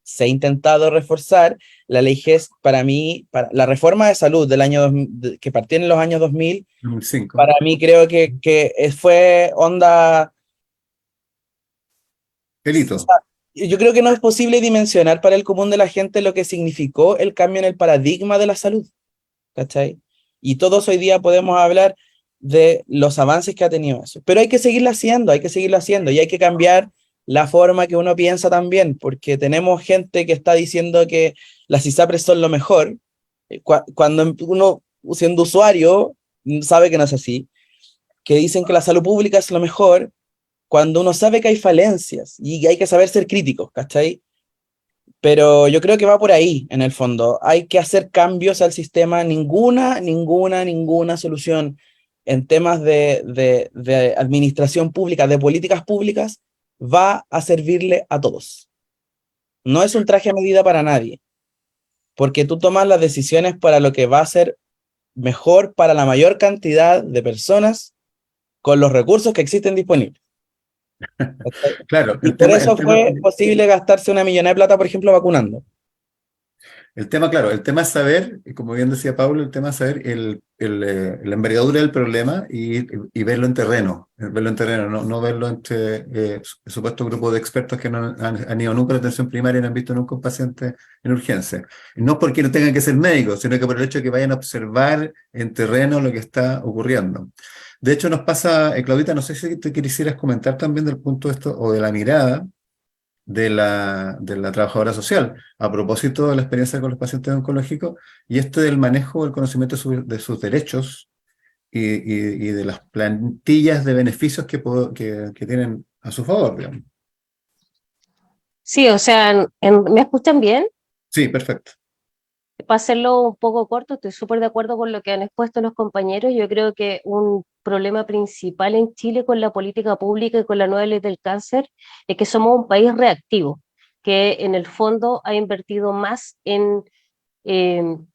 se ha intentado reforzar. La ley GES, para mí, para la reforma de salud del año 2000, que partió en los años 2000, 2005. para mí creo que fue onda. O Delito. sea, yo creo que no es posible dimensionar para el común de la gente lo que significó el cambio en el paradigma de la salud, ¿cachai? Y todos hoy día podemos hablar de los avances que ha tenido eso. Pero hay que seguirlo haciendo y hay que cambiar la forma que uno piensa también, porque tenemos gente que está diciendo que las ISAPRES son lo mejor, cuando uno, siendo usuario, sabe que no es así, que dicen que la salud pública es lo mejor, cuando uno sabe que hay falencias y hay que saber ser críticos, ¿cachai? Pero yo creo que va por ahí, en el fondo. Hay que hacer cambios al sistema. Ninguna solución en temas de administración pública, de políticas públicas, va a servirle a todos. No es un traje a medida para nadie, porque tú tomas las decisiones para lo que va a ser mejor para la mayor cantidad de personas con los recursos que existen disponibles. Claro, Y por eso fue posible gastarse una millonada de plata, por ejemplo, vacunando. claro, el tema es saber, y como bien decía Pablo, el tema es saber la envergadura del problema y verlo en terreno, no verlo entre supuesto grupo de expertos que no han ido nunca a la atención primaria y no han visto nunca un paciente en urgencia. No porque no tengan que ser médicos, sino que por el hecho de que vayan a observar en terreno lo que está ocurriendo. De hecho, nos pasa, Claudita, no sé si te quisieras comentar también del punto de esto o de la mirada de la trabajadora social, a propósito de la experiencia con los pacientes oncológicos y esto del manejo del conocimiento de sus derechos y de las plantillas de beneficios que tienen a su favor, digamos. Sí, o sea, ¿me escuchan bien? Sí, perfecto. Para hacerlo un poco corto, estoy súper de acuerdo con lo que han expuesto los compañeros. Yo creo que un problema principal en Chile con la política pública y con la nueva ley del cáncer es que somos un país reactivo, que en el fondo ha invertido más en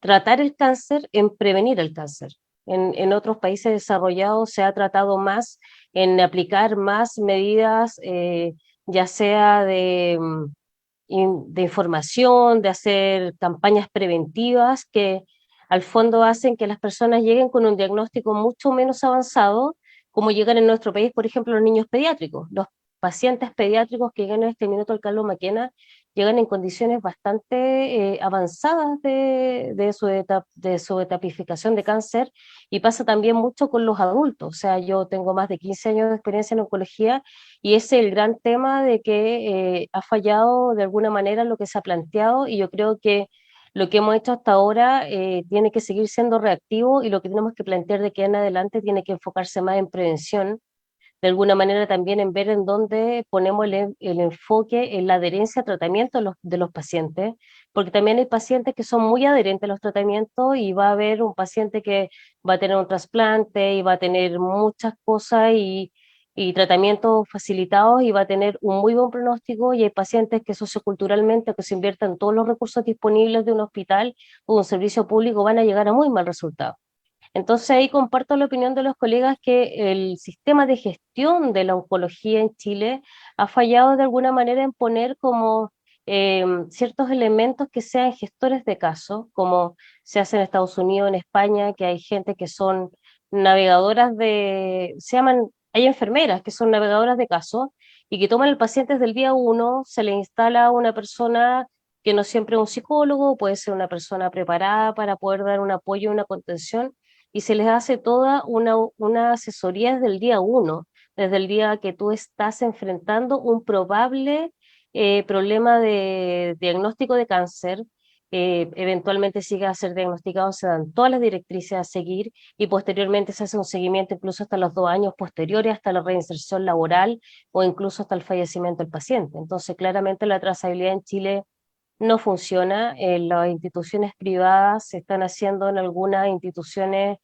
tratar el cáncer, en prevenir el cáncer. En otros países desarrollados se ha tratado más en aplicar más medidas, ya sea de información, de hacer campañas preventivas que al fondo hacen que las personas lleguen con un diagnóstico mucho menos avanzado, como llegan en nuestro país, por ejemplo, los niños pediátricos. Los pacientes pediátricos que llegan en este minuto al Carlos Maquena llegan en condiciones bastante avanzadas de su etapificación de cáncer, y pasa también mucho con los adultos. O sea, yo tengo más de 15 años de experiencia en oncología y ese es el gran tema de que ha fallado de alguna manera lo que se ha planteado, y yo creo que lo que hemos hecho hasta ahora tiene que seguir siendo reactivo, y lo que tenemos que plantear de aquí en adelante tiene que enfocarse más en prevención, de alguna manera también en ver en dónde ponemos el enfoque en la adherencia a tratamiento de los pacientes, porque también hay pacientes que son muy adherentes a los tratamientos, y va a haber un paciente que va a tener un trasplante y va a tener muchas cosas y tratamientos facilitados y va a tener un muy buen pronóstico, y hay pacientes que socioculturalmente, que se inviertan todos los recursos disponibles de un hospital o un servicio público, van a llegar a muy mal resultado. Entonces ahí comparto la opinión de los colegas que el sistema de gestión de la oncología en Chile ha fallado de alguna manera en poner como ciertos elementos que sean gestores de casos, como se hace en Estados Unidos, en España, que hay gente que son navegadoras hay enfermeras que son navegadoras de casos y que toman el paciente desde el día uno, se le instala a una persona que no siempre es un psicólogo, puede ser una persona preparada para poder dar un apoyo, una contención, y se les hace toda una asesoría desde el día uno, desde el día que tú estás enfrentando un probable problema de diagnóstico de cáncer, eventualmente sigue a ser diagnosticado, se dan todas las directrices a seguir y posteriormente se hace un seguimiento incluso hasta los 2 años posteriores, hasta la reinserción laboral o incluso hasta el fallecimiento del paciente. Entonces, claramente la trazabilidad en Chile no funciona. Las instituciones privadas se están haciendo en algunas instituciones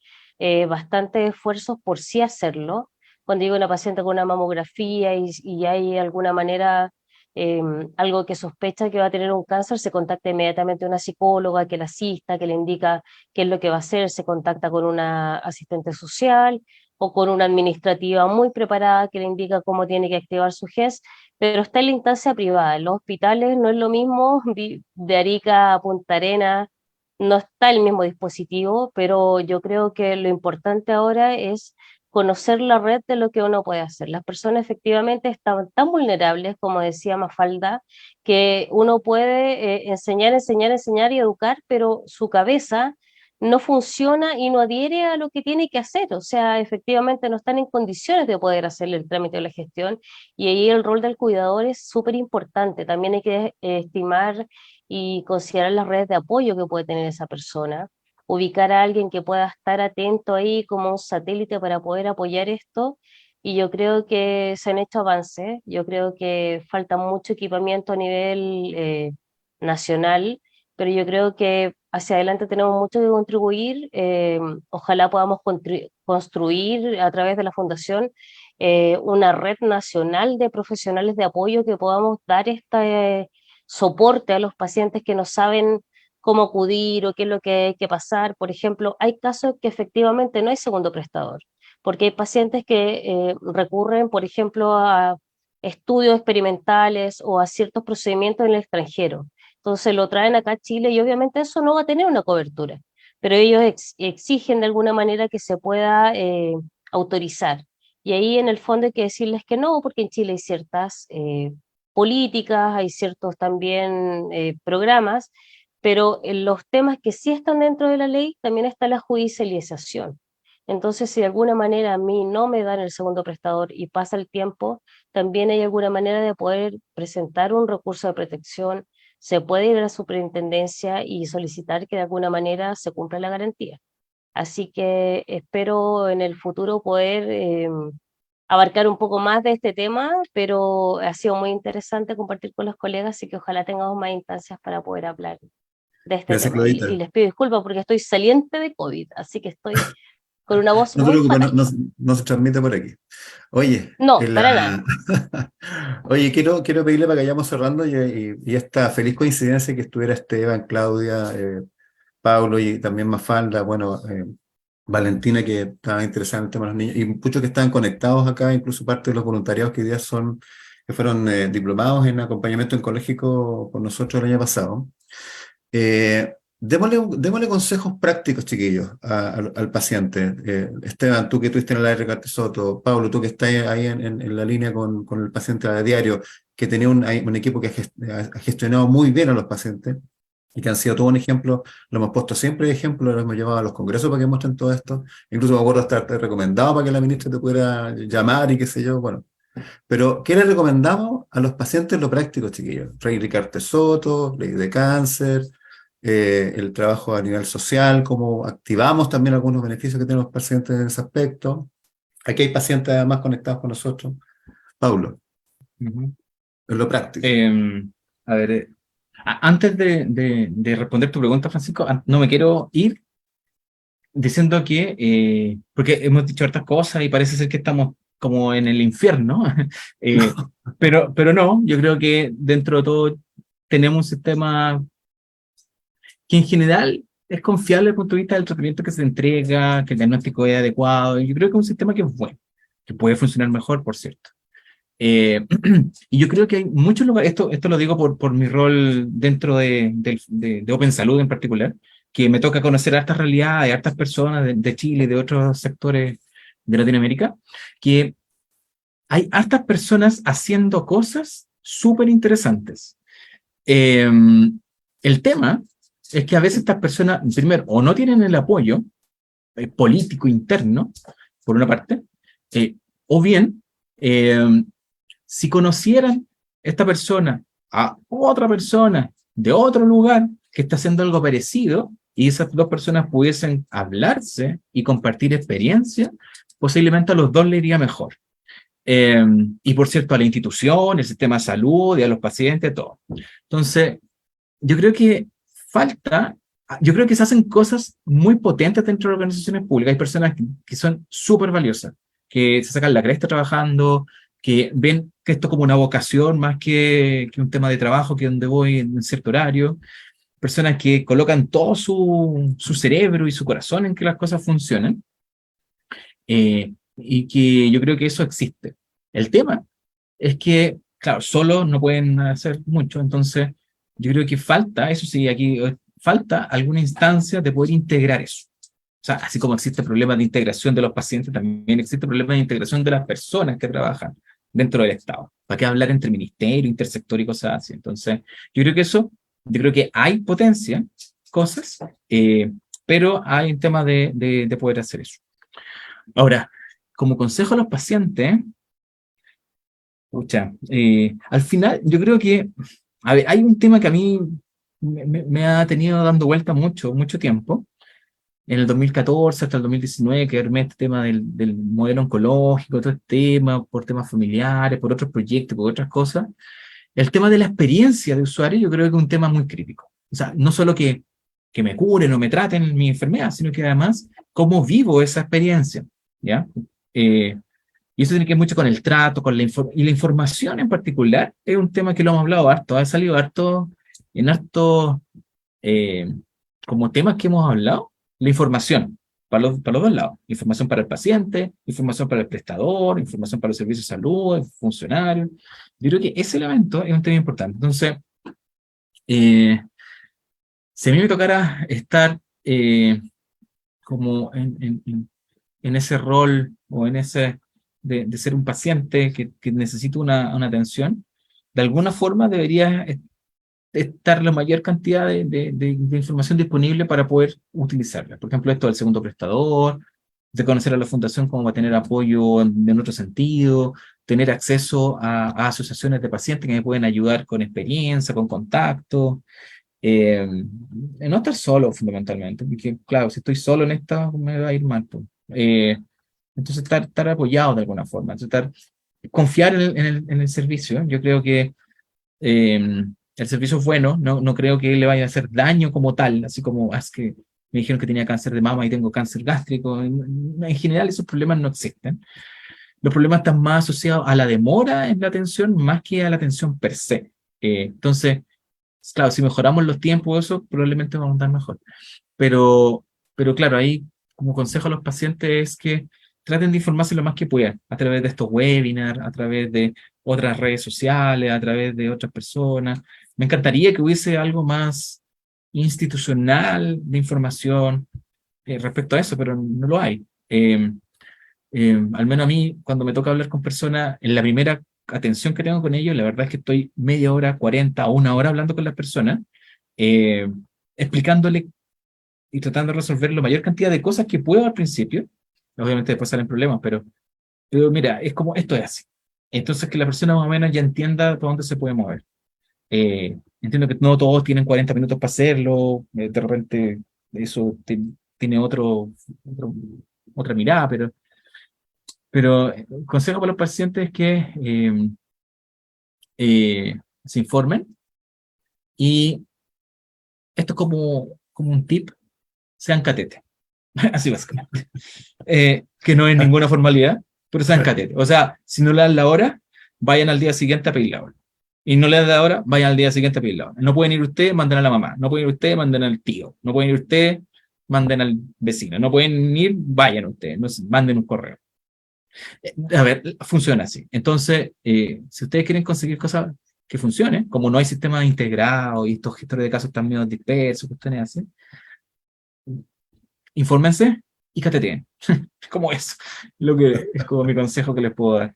bastante esfuerzos por sí hacerlo. Cuando llega una paciente con una mamografía y hay alguna manera, eh, algo que sospecha que va a tener un cáncer, se contacta inmediatamente a una psicóloga que la asista, que le indica qué es lo que va a hacer, se contacta con una asistente social o con una administrativa muy preparada que le indica cómo tiene que activar su GES, pero está en la instancia privada. En los hospitales no es lo mismo, de Arica a Punta Arenas no está el mismo dispositivo, pero yo creo que lo importante ahora es conocer la red de lo que uno puede hacer. Las personas efectivamente están tan vulnerables, como decía Mafalda, que uno puede enseñar, enseñar, enseñar y educar, pero su cabeza no funciona y no adhiere a lo que tiene que hacer. O sea, efectivamente no están en condiciones de poder hacerle el trámite o la gestión, y ahí el rol del cuidador es súper importante. También hay que estimar y considerar las redes de apoyo que puede tener esa persona, ubicar a alguien que pueda estar atento ahí como un satélite para poder apoyar esto. Y yo creo que se han hecho avances, yo creo que falta mucho equipamiento a nivel nacional, pero yo creo que hacia adelante tenemos mucho que contribuir. Ojalá podamos construir a través de la Fundación una red nacional de profesionales de apoyo que podamos dar este soporte a los pacientes que no saben cómo acudir o qué es lo que hay que pasar. Por ejemplo, hay casos que efectivamente no hay segundo prestador, porque hay pacientes que recurren, por ejemplo, a estudios experimentales o a ciertos procedimientos en el extranjero. Entonces lo traen acá a Chile y obviamente eso no va a tener una cobertura, pero ellos exigen de alguna manera que se pueda autorizar. Y ahí en el fondo hay que decirles que no, porque en Chile hay ciertas políticas, hay ciertos también programas, pero en los temas que sí están dentro de la ley también está la judicialización. Entonces, si de alguna manera a mí no me dan el segundo prestador y pasa el tiempo, también hay alguna manera de poder presentar un recurso de protección, se puede ir a la superintendencia y solicitar que de alguna manera se cumpla la garantía. Así que espero en el futuro poder abarcar un poco más de este tema, pero ha sido muy interesante compartir con los colegas, así que ojalá tengamos más instancias para poder hablar de este Gracias, tema. Y Claudita. les pido disculpas porque estoy saliente de COVID, así que estoy con una voz No te muy preocupes, no, fatal. no se transmite por aquí. Oye, No, para nada. Oye, quiero pedirle para que vayamos cerrando y esta feliz coincidencia que estuviera Esteban, Claudia, Paulo y también Mafalda, bueno, Valentina, que estaba interesada en el tema de los niños, y muchos que estaban conectados acá, incluso parte de los voluntariados que hoy día que fueron diplomados en acompañamiento oncológico con nosotros el año pasado. Démosle consejos prácticos, chiquillos, al paciente. Esteban, tú que estuviste en el área de Recarte Soto, Pablo, tú que estás ahí en la línea con el paciente a diario, que tenía un equipo que ha gestionado muy bien a los pacientes y que han sido todo un ejemplo. Lo hemos puesto siempre de ejemplo, lo hemos llevado a los congresos para que muestren todo esto. Incluso me acuerdo estar recomendado para que la ministra te pudiera llamar y qué sé yo. Bueno, pero ¿qué le recomendamos a los pacientes lo práctico, chiquillos? Rey Ricarte Soto, ley de cáncer, el trabajo a nivel social, cómo activamos también algunos beneficios que tienen los pacientes en ese aspecto. Aquí hay pacientes además conectados con nosotros. Paulo, Ujú. en lo práctico. A ver, antes de responder tu pregunta, Francisco, no me quiero ir diciendo que, porque hemos dicho hartas cosas y parece ser que estamos como en el infierno, eh, pero no, yo creo que dentro de todo tenemos un sistema que en general es confiable desde el punto de vista del tratamiento que se entrega, que el diagnóstico es adecuado, y yo creo que es un sistema que es bueno, que puede funcionar mejor, por cierto. Y yo creo que hay muchos lugares, esto lo digo por mi rol dentro de Open Salud en particular, que me toca conocer hartas realidades, hartas personas de Chile y de otros sectores de Latinoamérica, que hay hartas personas haciendo cosas súper interesantes. El tema es que a veces estas personas, primero, o no tienen el apoyo político interno, por una parte, o bien, si conocieran esta persona a otra persona de otro lugar que está haciendo algo parecido y esas dos personas pudiesen hablarse y compartir experiencia, posiblemente a los dos le iría mejor. Y por cierto, a la institución, el sistema de salud, y a los pacientes, todo. Entonces, yo creo que yo creo que se hacen cosas muy potentes dentro de organizaciones públicas. Hay personas que son súper valiosas, que se sacan la cresta trabajando, que ven que esto como una vocación más que un tema de trabajo, que donde voy en cierto horario. Personas que colocan todo su cerebro y su corazón en que las cosas funcionen. Y que yo creo que eso existe. El tema es que, claro, solo no pueden hacer mucho, entonces yo creo que falta, eso sí, aquí falta alguna instancia de poder integrar eso. O sea, así como existe problema de integración de los pacientes, también existe problema de integración de las personas que trabajan dentro del Estado. ¿Para qué hablar entre ministerio, intersector y cosas así? Entonces, yo creo que hay potencia, cosas, pero hay un tema de poder hacer eso. Ahora, como consejo a los pacientes, pucha, al final yo creo que, a ver, hay un tema que a mí me ha tenido dando vuelta mucho tiempo, en el 2014 hasta el 2019, que armé este tema del modelo oncológico, todo este tema, por temas familiares, por otros proyectos, por otras cosas. El tema de la experiencia de usuario yo creo que es un tema muy crítico. O sea, no solo que me curen o me traten mi enfermedad, sino que además, cómo vivo esa experiencia, ¿ya? Y eso tiene que ver mucho con el trato, y la información en particular, es un tema que lo hemos hablado harto, ha salido harto, en harto, como temas que hemos hablado, la información, para los dos lados, información para el paciente, información para el prestador, información para los servicios de salud, el funcionario. Yo creo que ese elemento es un tema importante. Entonces, si a mí me tocara estar como en ese rol o en ese de ser un paciente que necesita una atención, de alguna forma debería estar la mayor cantidad de información disponible para poder utilizarla. Por ejemplo, esto del segundo prestador, de conocer a la fundación como va a tener apoyo en otro sentido, tener acceso a asociaciones de pacientes que me pueden ayudar con experiencia, con contacto, no estar solo fundamentalmente, porque claro, si estoy solo en esta me va a ir mal. Pues. Entonces estar apoyado de alguna forma, confiar en el servicio. Yo creo que el servicio es bueno, no creo que le vaya a hacer daño como tal, así como es que me dijeron que tenía cáncer de mama y tengo cáncer gástrico. En general esos problemas no existen. Los problemas están más asociados a la demora en la atención más que a la atención per se. Entonces, claro, si mejoramos los tiempos, eso probablemente vamos a andar mejor. Pero claro, ahí como consejo a los pacientes es que traten de informarse lo más que puedan, a través de estos webinars, a través de otras redes sociales, a través de otras personas. Me encantaría que hubiese algo más institucional de información respecto a eso, pero no lo hay. Al menos a mí, cuando me toca hablar con personas, en la primera atención que tengo con ellos, la verdad es que estoy media hora, 40 o una hora hablando con las personas, explicándole y tratando de resolver la mayor cantidad de cosas que puedo al principio. Obviamente después salen problemas, pero mira, es como esto es así. Entonces que la persona más o menos ya entienda por dónde se puede mover. Entiendo que no todos tienen 40 minutos para hacerlo, de repente eso tiene otra mirada, pero el consejo para los pacientes es que se informen, y esto es como un tip, sean catete. Así básicamente. Que no es ninguna formalidad, pero sean catete. O sea, si no le dan la hora, vayan al día siguiente a pedir la hora. Y no le dan la hora, vayan al día siguiente a pedir la hora. No pueden ir usted, manden a la mamá. No pueden ir usted, manden al tío. No pueden ir usted, manden al vecino. No pueden ir, vayan ustedes. No sé, manden un correo. A ver, funciona así. Entonces, si ustedes quieren conseguir cosas que funcionen, como no hay sistemas integrados y estos gestores de casos están medio dispersos, cuestiones así, infórmense y cateteen. Como eso. Es como mi consejo que les puedo dar.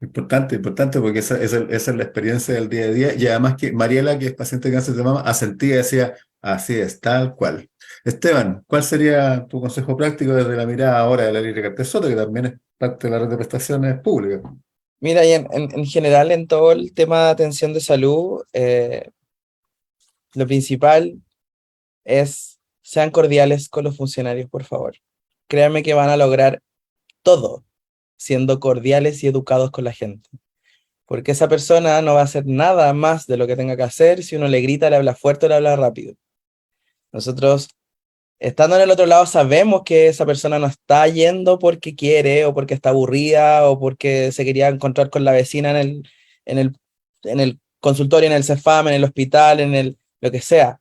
Importante, porque esa es la experiencia del día a día. Y además que Mariela, que es paciente de cáncer de mama, asentía y decía, así es, tal cual. Esteban, ¿cuál sería tu consejo práctico desde la mirada ahora de la Liria Cartes Soto, que también es parte de la red de prestaciones públicas? Mira, y en general en todo el tema de atención de salud, Lo principal es, sean cordiales con los funcionarios, por favor. Créanme que van a lograr todo siendo cordiales y educados con la gente. Porque esa persona no va a hacer nada más de lo que tenga que hacer si uno le grita, le habla fuerte o le habla rápido. Nosotros, estando en el otro lado, sabemos que esa persona no está yendo porque quiere o porque está aburrida o porque se quería encontrar con la vecina en el, en el consultorio, en el Cefam, en el hospital, lo que sea.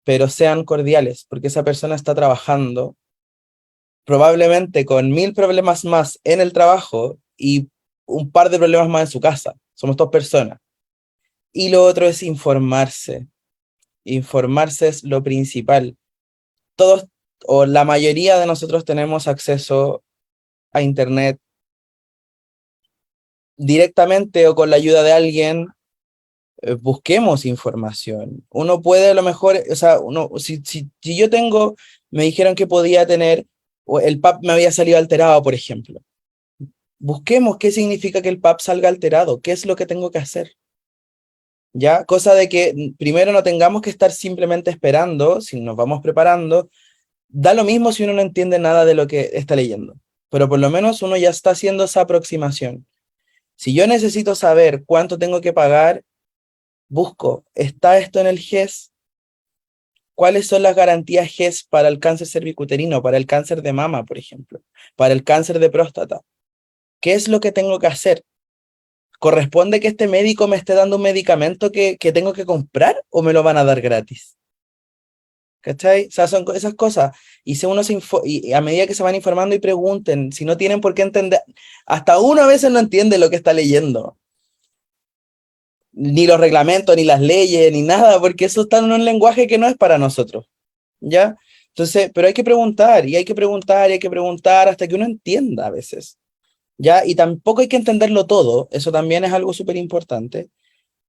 Pero sean cordiales, porque esa persona está trabajando probablemente con 1000 problemas más en el trabajo y un par de problemas más en su casa. Somos 2 personas. Y lo otro es informarse. Informarse es lo principal. Todos o la mayoría de nosotros tenemos acceso a Internet directamente o con la ayuda de alguien. Busquemos información. Uno puede a lo mejor, o sea, si yo me dijeron que podía tener, o el PAP me había salido alterado, por ejemplo. Busquemos qué significa que el PAP salga alterado, qué es lo que tengo que hacer. ¿Ya? Cosa de que primero no tengamos que estar simplemente esperando, si nos vamos preparando, da lo mismo si uno no entiende nada de lo que está leyendo, pero por lo menos uno ya está haciendo esa aproximación. Si yo necesito saber cuánto tengo que pagar, busco, ¿está esto en el GES? ¿Cuáles son las garantías GES para el cáncer cervicuterino, para el cáncer de mama, por ejemplo, para el cáncer de próstata? ¿Qué es lo que tengo que hacer? ¿Corresponde que este médico me esté dando un medicamento que tengo que comprar o me lo van a dar gratis? ¿Cachai? O sea, son esas cosas. Y, y a medida que se van informando y pregunten, si no tienen por qué entender, hasta uno a veces no entiende lo que está leyendo. Ni los reglamentos, ni las leyes, ni nada, porque eso está en un lenguaje que no es para nosotros. ¿Ya? Entonces, pero hay que preguntar, y hay que preguntar, y hay que preguntar hasta que uno entienda a veces. ¿Ya? Y tampoco hay que entenderlo todo, eso también es algo súper importante,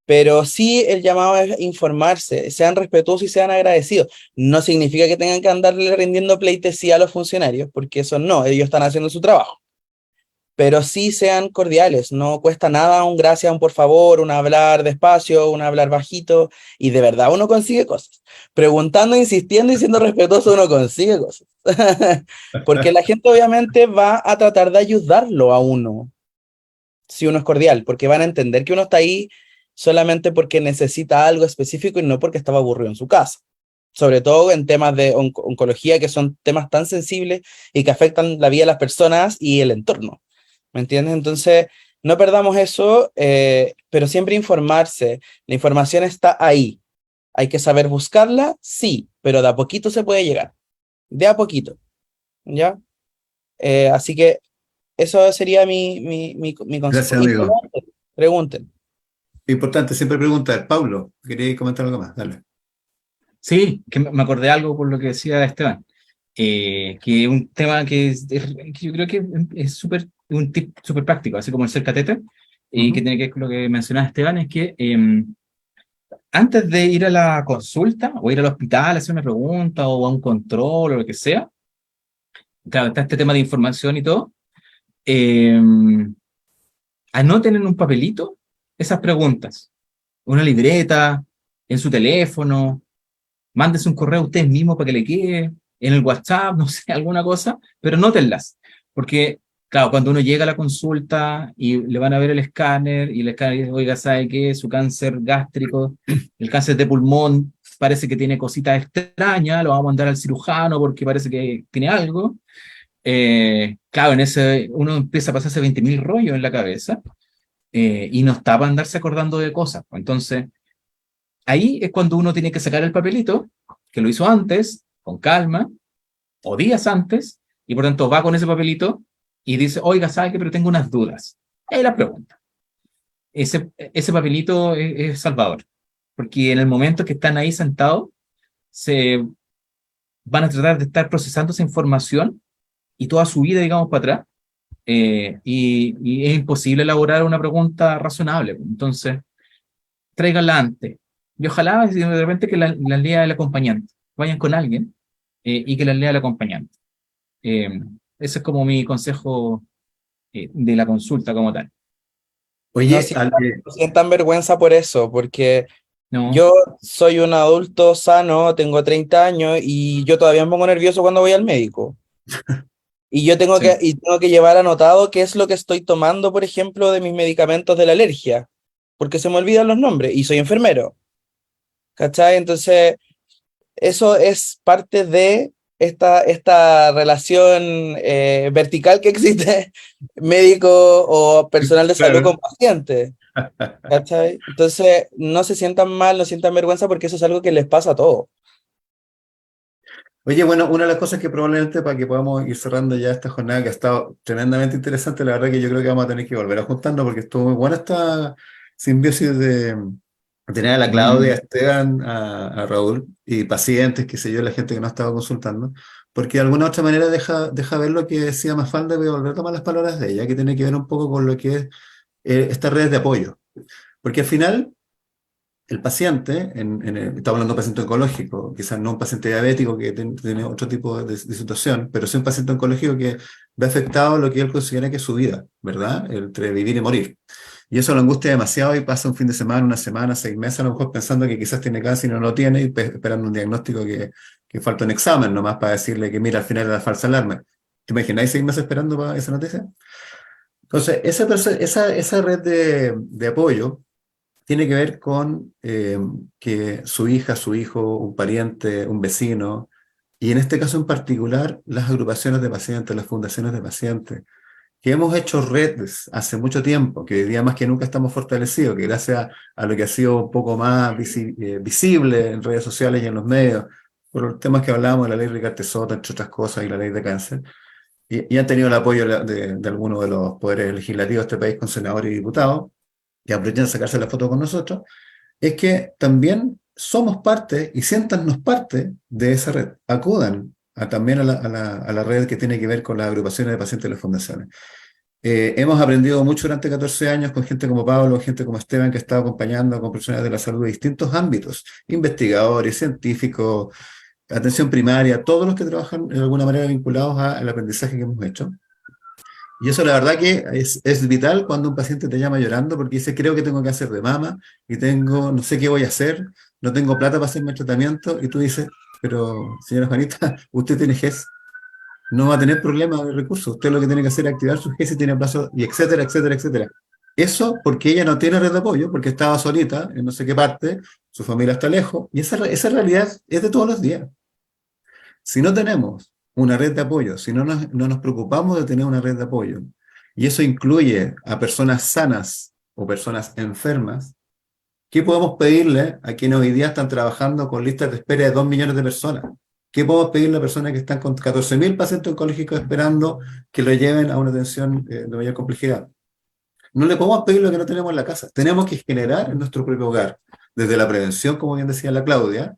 pero sí el llamado es informarse, sean respetuosos y sean agradecidos. No significa que tengan que andarle rindiendo pleitesía a los funcionarios, porque eso no, ellos están haciendo su trabajo. Pero sí sean cordiales, no cuesta nada un gracias, un por favor, un hablar despacio, un hablar bajito, y de verdad uno consigue cosas. Preguntando, insistiendo y siendo respetuoso, uno consigue cosas. Porque la gente obviamente va a tratar de ayudarlo a uno, si uno es cordial, porque van a entender que uno está ahí solamente porque necesita algo específico y no porque estaba aburrido en su casa. Sobre todo en temas de oncología, que son temas tan sensibles y que afectan la vida de las personas y el entorno. ¿Me entiendes? Entonces, no perdamos eso, pero siempre informarse. La información está ahí. Hay que saber buscarla, sí, pero de a poquito se puede llegar. De a poquito. ¿Ya? Así que eso sería mi consejo. Gracias, Y amigo. pregunten. Importante siempre preguntar. Paulo, ¿queréis comentar algo más? Dale. Sí, que me acordé de algo por lo que decía Esteban, que un tema que yo creo que es un tip súper práctico, así como el ser catéter, y que tiene que ver con lo que mencionaba Esteban, es que antes de ir a la consulta o ir al hospital a hacer una pregunta o a un control o lo que sea, claro, está este tema de información y todo, eh, anoten en un papelito esas preguntas, una libreta, en su teléfono, mándense un correo a ustedes mismos para que le quede, en el WhatsApp, no sé, alguna cosa, pero nótenlas, porque, claro, cuando uno llega a la consulta y le van a ver el escáner, y el escáner dice, oiga, ¿sabe qué? Su cáncer gástrico, el cáncer de pulmón, parece que tiene cositas extrañas, lo vamos a mandar al cirujano porque parece que tiene algo. Claro, en ese uno empieza a pasarse 20.000 rollos en la cabeza, y no está para andarse acordando de cosas. Entonces, ahí es cuando uno tiene que sacar el papelito, que lo hizo antes, con calma, o días antes, y por tanto va con ese papelito y dice, oiga, ¿sabe qué? Pero tengo unas dudas. Ahí la pregunta. Ese papelito es salvador, porque en el momento que están ahí sentados, se van a tratar de estar procesando esa información y toda su vida, digamos, para atrás, y es imposible elaborar una pregunta razonable. Entonces, tráiganla antes. Y ojalá de repente que la lea el acompañante. Vayan con alguien, y que la lea el acompañante. Ese es como mi consejo, de la consulta como tal. No Oye, sientan, no sientan vergüenza por eso, porque No, Yo soy un adulto sano, tengo 30 años y yo todavía me pongo nervioso cuando voy al médico. Y yo sí. tengo que llevar anotado qué es lo que estoy tomando, por ejemplo, de mis medicamentos de la alergia, porque se me olvidan los nombres y soy enfermero, ¿cachai? Entonces, eso es parte de esta relación vertical que existe médico o personal de salud Claro. con paciente, ¿cachai? Entonces, no se sientan mal, no sientan vergüenza porque eso es algo que les pasa a todos. Oye, bueno, una de las cosas que probablemente para que podamos ir cerrando ya esta jornada que ha estado tremendamente interesante, la verdad que yo creo que vamos a tener que volver a juntarnos porque estuvo muy buena esta simbiosis de tener a la Claudia, a Mm, Esteban, a Raúl y pacientes, qué sé yo, la gente que nos estaba consultando, porque de alguna u otra manera deja ver lo que decía Mafalda, voy a volver a tomar las palabras de ella, que tiene que ver un poco con lo que es estas redes de apoyo. Porque al final el paciente, estamos hablando de un paciente oncológico, quizás no un paciente diabético que tiene otro tipo de situación, pero sí un paciente oncológico que ve afectado lo que él considera que es su vida, ¿verdad? Entre vivir y morir. Y eso lo angustia demasiado y pasa un fin de semana, una semana, 6 meses, a lo mejor pensando que quizás tiene cáncer y no lo tiene, y esperando un diagnóstico que falta un examen nomás para decirle que mira, al final era falsa alarma. ¿Te imagináis 6 meses esperando para esa noticia? Entonces, esa red de apoyo tiene que ver con que su hija, su hijo, un pariente, un vecino, y en este caso en particular, las agrupaciones de pacientes, las fundaciones de pacientes, que hemos hecho redes hace mucho tiempo, que hoy día más que nunca estamos fortalecidos, que gracias a lo que ha sido un poco más visible en redes sociales y en los medios, por los temas que hablábamos, la ley Ricardo Sota, entre otras cosas, y la ley de cáncer, y han tenido el apoyo de algunos de los poderes legislativos de este país, con senadores y diputados, que aprovechan de sacarse la foto con nosotros, es que también somos parte y siéntanos parte de esa red. Acudan también a la red que tiene que ver con las agrupaciones de pacientes de las fundaciones. Hemos aprendido mucho durante 14 años con gente como Pablo, gente como Esteban, que está acompañando con profesionales de la salud de distintos ámbitos, investigadores, científicos, atención primaria, todos los que trabajan de alguna manera vinculados al aprendizaje que hemos hecho. Y eso la verdad que es vital cuando un paciente te llama llorando porque dice, creo que tengo cáncer de mama y no sé qué voy a hacer, no tengo plata para hacerme el tratamiento, y tú dices, pero señora Juanita, usted tiene GES, no va a tener problema de recursos, usted lo que tiene que hacer es activar su GES y tiene plazo, y etcétera, etcétera, etcétera. Eso porque ella no tiene red de apoyo, porque estaba solita en no sé qué parte, su familia está lejos, y esa realidad es de todos los días. Si no tenemos una red de apoyo, si no nos preocupamos de tener una red de apoyo, y eso incluye a personas sanas o personas enfermas, ¿qué podemos pedirle a quienes hoy día están trabajando con listas de espera de 2 millones de personas? ¿Qué podemos pedirle a personas que están con 14.000 pacientes oncológicos esperando que lo lleven a una atención de mayor complejidad? No le podemos pedir lo que no tenemos en la casa. Tenemos que generar en nuestro propio hogar, desde la prevención, como bien decía la Claudia,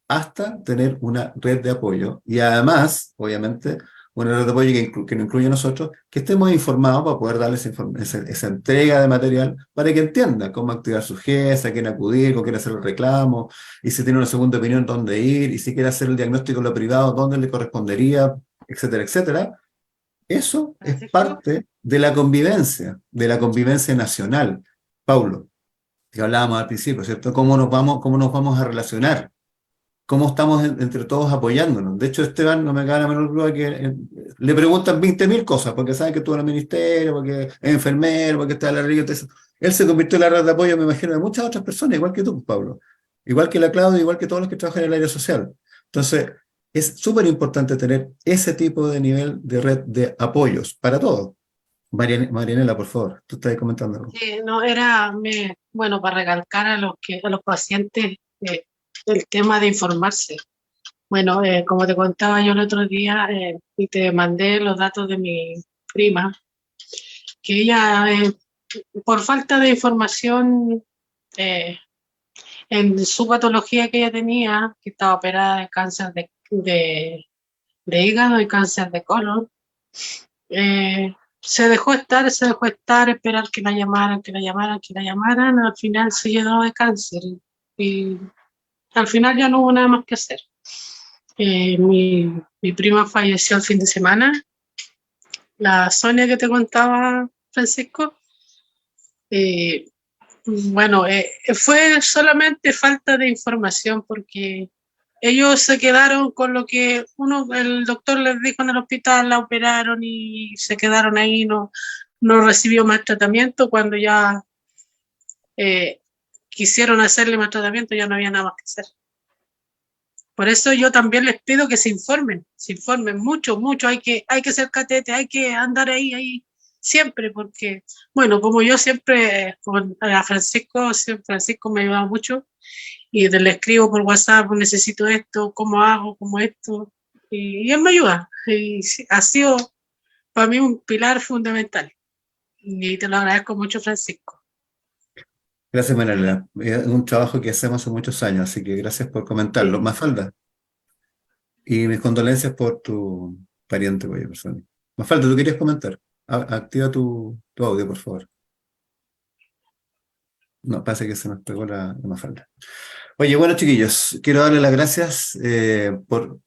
hasta tener una red de apoyo. Y además, obviamente, una red de apoyo que nos incluye a nosotros, que estemos informados para poder darles esa entrega de material para que entiendan cómo activar su GES, a quién acudir, con quién hacer el reclamo, y si tiene una segunda opinión, dónde ir, y si quiere hacer el diagnóstico en lo privado, dónde le correspondería, etcétera, etcétera. Eso es Francisco. parte de la convivencia nacional. Paulo, que hablábamos al principio, ¿cierto? ¿Cómo nos vamos a relacionar? ¿Cómo estamos entre todos apoyándonos? De hecho, Esteban, no me cabe la menor duda que le preguntan 20.000 cosas, porque saben que estuvo en el ministerio, porque es enfermero, porque está en la red. Él se convirtió en la red de apoyo, me imagino, de muchas otras personas, igual que tú, Pablo. Igual que la Claudia, igual que todos los que trabajan en el área social. Entonces, es súper importante tener ese tipo de nivel de red de apoyos para todos. Marianela, por favor, tú estás comentando algo. No, bueno, para recalcar a los pacientes el tema de informarse. Bueno, como te contaba yo el otro día, y te mandé los datos de mi prima, que ella, por falta de información eh, en su patología que ella tenía, que estaba operada de cáncer de hígado y cáncer de colon, se dejó estar, esperar que la llamaran, que la llamaran, que la llamaran, al final se llenó de cáncer y al final ya no hubo nada más que hacer. Mi prima falleció el fin de semana, la Sonia que te contaba, Francisco, Bueno, fue solamente falta de información porque ellos se quedaron con lo que el doctor les dijo en el hospital, la operaron y se quedaron ahí, no recibió más tratamiento. Cuando ya quisieron hacerle más tratamiento, ya no había nada más que hacer. Por eso yo también les pido que se informen mucho, hay que hacer catete, hay que andar ahí siempre, porque, bueno, como yo siempre, con a Francisco me ha ayudado mucho, y le escribo por WhatsApp, necesito esto, cómo hago, cómo esto, y él me ayuda, y sí, ha sido para mí un pilar fundamental, y te lo agradezco mucho, Francisco. Gracias, Manuela. Es un trabajo que hacemos hace muchos años, así que gracias por comentarlo. Sí. Mafalda, y mis condolencias por tu pariente, cuya persona. Mafalda, ¿tú querías comentar? Activa tu audio, por favor. No, parece que se nos pegó la Mafalda. Oye, bueno, chiquillos, quiero darles las gracias por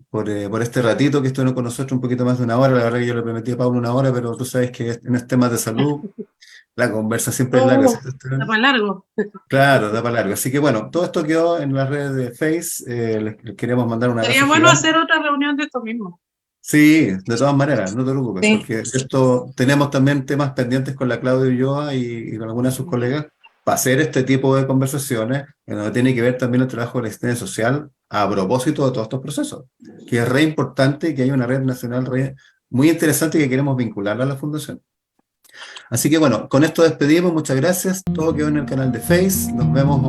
este ratito que estuvieron con nosotros, un poquito más de una hora. La verdad que yo le prometí a Pablo una hora, pero tú sabes que en este temas de salud la conversa siempre es larga. ¿Cierto, Esteban? Da para largo. Claro, da para largo. Así que bueno, todo esto quedó en las redes de Face. Les queremos mandar un abrazo Sería bueno gigante. hacer otra reunión de esto mismo. Sí, de todas maneras, no te preocupes, Sí. porque esto tenemos también temas pendientes con la Claudia Ulloa y con algunas de sus colegas para hacer este tipo de conversaciones, en donde tiene que ver también el trabajo de la asistencia social a propósito de todos estos procesos, que es re importante y que hay una red nacional muy interesante que queremos vincularla a la Fundación. Así que bueno, con esto despedimos, muchas gracias, todo quedó en el canal de Face, nos vemos